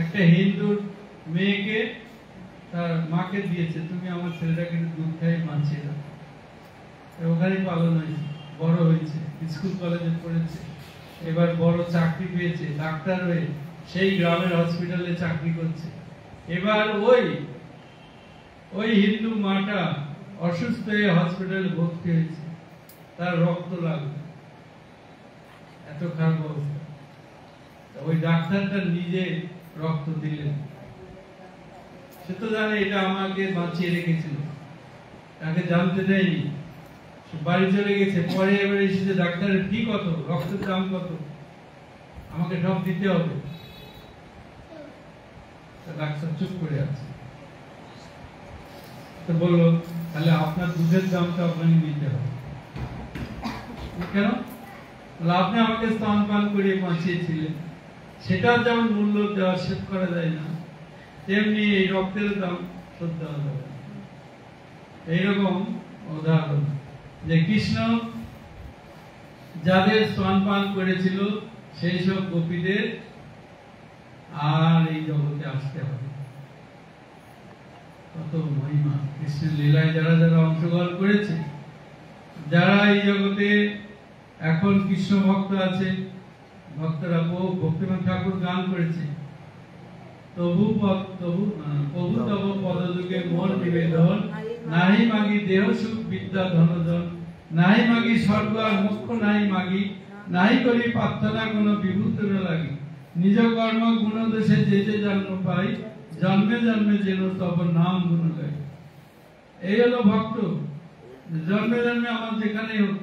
একটা হিন্দুর মেয়েকে তার মাকে দিয়েছে, তুমি আমার ছেলেটাকে দুধ খাই মানছিয়ে দাও। ওখানেই পালন হয়েছে, বড় হয়েছে, স্কুল কলেজে পড়েছে, এবার বড় চাকরি পেয়েছে, ডাক্তার হয়ে সেই গ্রামের হসপিটালে চাকরি করছে। এবার ওই হিন্দু মাটা অসুস্থ হয়ে হসপিটালে ভর্তি হয়েছে, তার রক্ত লাগবে, এত খারাপ অবস্থা। ওই ডাক্তারটা নিজে রক্ত দিলেন, সে তো জানে এটা আমাকে বাঁচিয়ে রেখেছিল, তাকে জানতে দেয়নি, বাড়ি চলে গেছে। পরে এবার এসেছে, ডাক্তারের ফি কত, রক্তের দাম কত, আমাকে সব দিতে হবে। ডাক্তার চুপ করে আছে, তো বললো তাহলে আপনার দুধের দামটা আপনাকে নিতে হবে। কেন? আপনি আমাকে স্তন পান করিয়ে বাঁচিয়েছিলেন, সেটার যেমন মূল্য দেওয়া শোধ করা যায় না, তেমনি এই রক্তের দাম শোধ দেওয়া যাবে না। এইরকম উদাহরণ যে কৃষ্ণ যাদের স্তন পান করেছিল সেই সব গোপীদের আর এই জগতে আসতে হবে। কত মহিমা কৃষ্ণের লীলায় যারা যারা অংশগ্রহণ করেছে, যারা এই জগতে এখন কৃষ্ণ ভক্ত আছে, ভক্তরা বহু ভক্তিমান ঠাকুর গান করেছে, তবু তব পদযুগে মোর নিবেদন, নাহি মাগি দেহ সুখ বিদ্যা ধনজন, নাহি মাগি স্বর্গ আর মোক্ষ নাহি মাগি, নাহি করি প্রার্থনা কোন বিভূতির লাগি, নিজ কর্ম গুণ দোষে যে যে জন্ম পাই, জন্মে জন্মে যেন তব নাম গুণ গাই। এই হলো ভক্ত, জন্মে জন্মে আমার যেখানে হোক,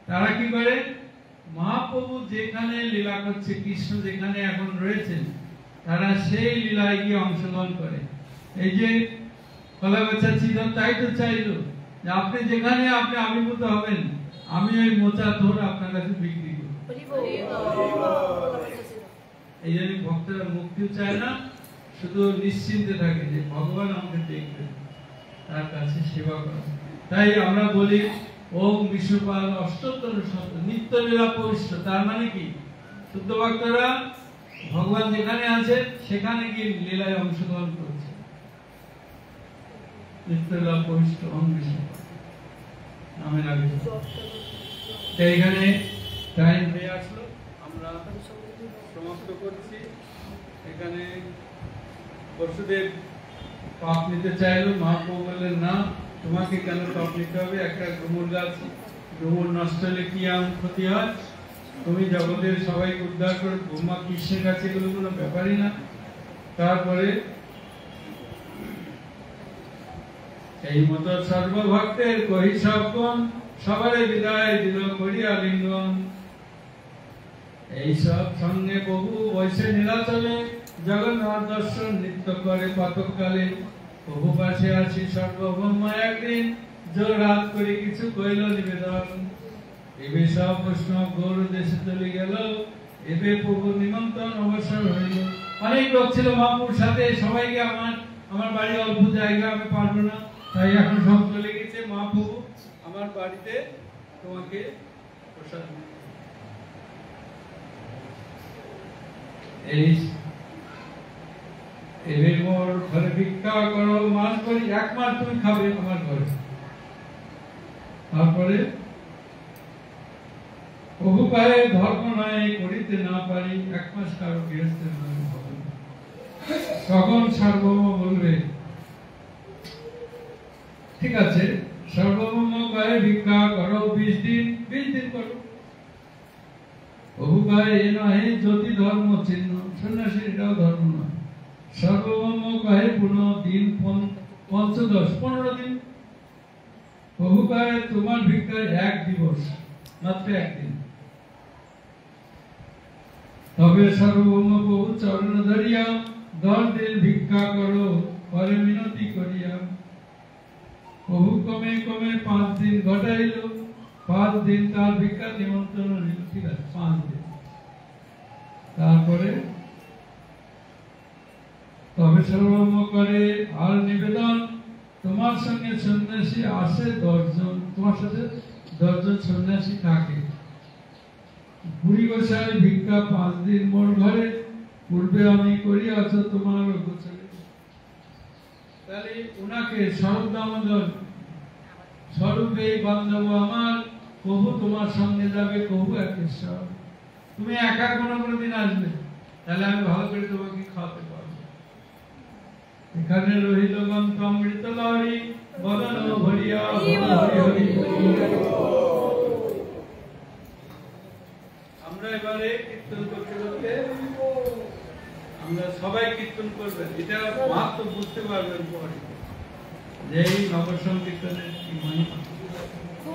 তারা কি করে? মহাপ্রভু যেখানে লীলা করছে, কৃষ্ণ যেখানে এখন রয়েছেন, তারা সেই লীলায় গিয়ে অংশগ্রহণ করে। এই যে কলা বাচ্চা ছিল, তাই তো চাইলো যে আপনি যেখানে আপনি আবির্ভূত হবেন, আমি ওই মোচা ধর আপনার কাছে বিক্রি করব। এই জন্য ভক্তরা মুক্তিও চায় না, শুধু নিশ্চিন্তে থাকে যে ভগবান আমাকে দেখবেন, তার কাছে সেবা করা। তাই আমরা বলি ওম বিশ্বপাল অষ্টোত্তর শত নিত্য লীলা পবিষ্ট। তার মানে কি? শুদ্ধ ভক্তরা ভগবান যেখানে আছে সেখানে গিয়ে লীলায় অংশগ্রহণ করছে। নিত্য লীলা পবিষ্ট ওম বিশ্বপাল নামে লাগে। এইখানে টাইম হয়ে আসলো, আমরা সমাপ্ত করছি। এখানে বসুদেব পাপ নিতে চাইলো, মহাপ্রভু বললেন না, তোমাকে কেন পাপ নিতে হবে? একটা ডুমুর গাছ, ডুমুর নষ্ট হলে কি এমন ক্ষতি হয়? তুমি জগতের সবাইকে উদ্ধার করে, ব্রহ্মা কৃষ্ণের কাছে এগুলো কোনো ব্যাপারই না। তারপরে এই মতো সর্বভক্তের কহি সবগণ, সবারে বিদায় দিল করিয়া লিঙ্গন। এইসব সঙ্গে প্রভু বৈশে নীলাচলে, জগন্নাথ দর্শন নিত্য করে পাতকালে। প্রভু পাশে আসি সর্বভৌম একদিন, জোর রাত করে কিছু কইল নিবেদন। এবে সব বৈষ্ণব গৌর দেশে চলে গেল, এবে প্রভু নিমন্ত্রণ অবসর হইল। অনেক লোক ছিল মহাপুর সাথে, সবাইকে আমার বাড়ি অল্প জায়গা, আমি পারবো না, তাই এখন সব চলে গেছে। মহাপ্রভু আমার বাড়িতে তোমাকে প্রসাদ এই এবার মোর ঘরে ভিক্ষা করো, মাস করি, এক মাস তুমি খাবে আমার ঘরে। তারপরে প্রভু পায়ে ধর্ম নয় করিতে না পারি, এক মাস কারো গৃহস্থের নয় হবে। তখন সার্বভৌম বলবে ঠিক আছে, সার্বভৌম পায়ে ভিক্ষা করো 20 দিন, 20 দিন করো। প্রভু পায়ে এ নয় জ্যোতি ধর্ম চিহ্ন, সন্ন্যাসীর এটাও ধর্ম নয়। সর্বভৌম কহে পুনঃ দিন 15 দিন। প্রভু কহে তোমার ভিক্ষায় 1 দিবস, মাত্র 1 দিন। তবে সর্বভৌম প্রভু চরণ ধরিয়া 10 দিন ভিক্ষা করো, পরে মিনতি করিয়া। প্রভু কমে কমে 5 দিন ঘটাইল, 5 দিন তার ভিক্ষা নিমন্ত্রণ নিল। ঠিক আছে, 5 দিন। তারপরে তবে সর্বভৌম করে আর নিবেদন, তোমার সঙ্গে সন্ন্যাসী আসে 10 জন, তোমার সাথে 10 জন সন্ন্যাসী থাকে। পুরী গোসাই ভিক্ষা 5 দিন মোর ঘরে, পূর্বে আমি করিয়াছ তোমার গোচরে। তাহলে ওনাকে স্বরূপ দামোদর স্বরূপে বান্ধব আমার, কবু তোমার সঙ্গে যাবে, কবু একেশ্বর। তুমি একা কোনো দিন আসবে, তাহলে আমি ভালো করে তোমাকে খাওয়াতে পারবো। এখানে রহিল গন্ত অমৃত লহরী, বদন ভরিয়া হরি হরি। আমরা এবারে কীর্তন করতে করতে আমরা সবাই কীর্তন করবেন, এটা মাত্র বুঝতে পারবেন পরে যে এই নগর সংকীর্তনের কি মহিমা।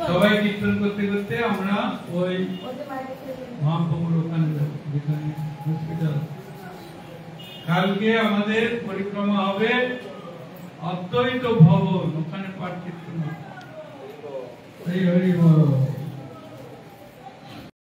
সবাই কীর্তন করতে করতে আমরা ওই মহাপ্রভুর ওখানে যাবো, যেখানে হসপিটাল। কালকে আমাদের পরিক্রমা হবে অদ্বৈত ভবন, ওখানে পাঠ কীর্তন। হরি হরি বল।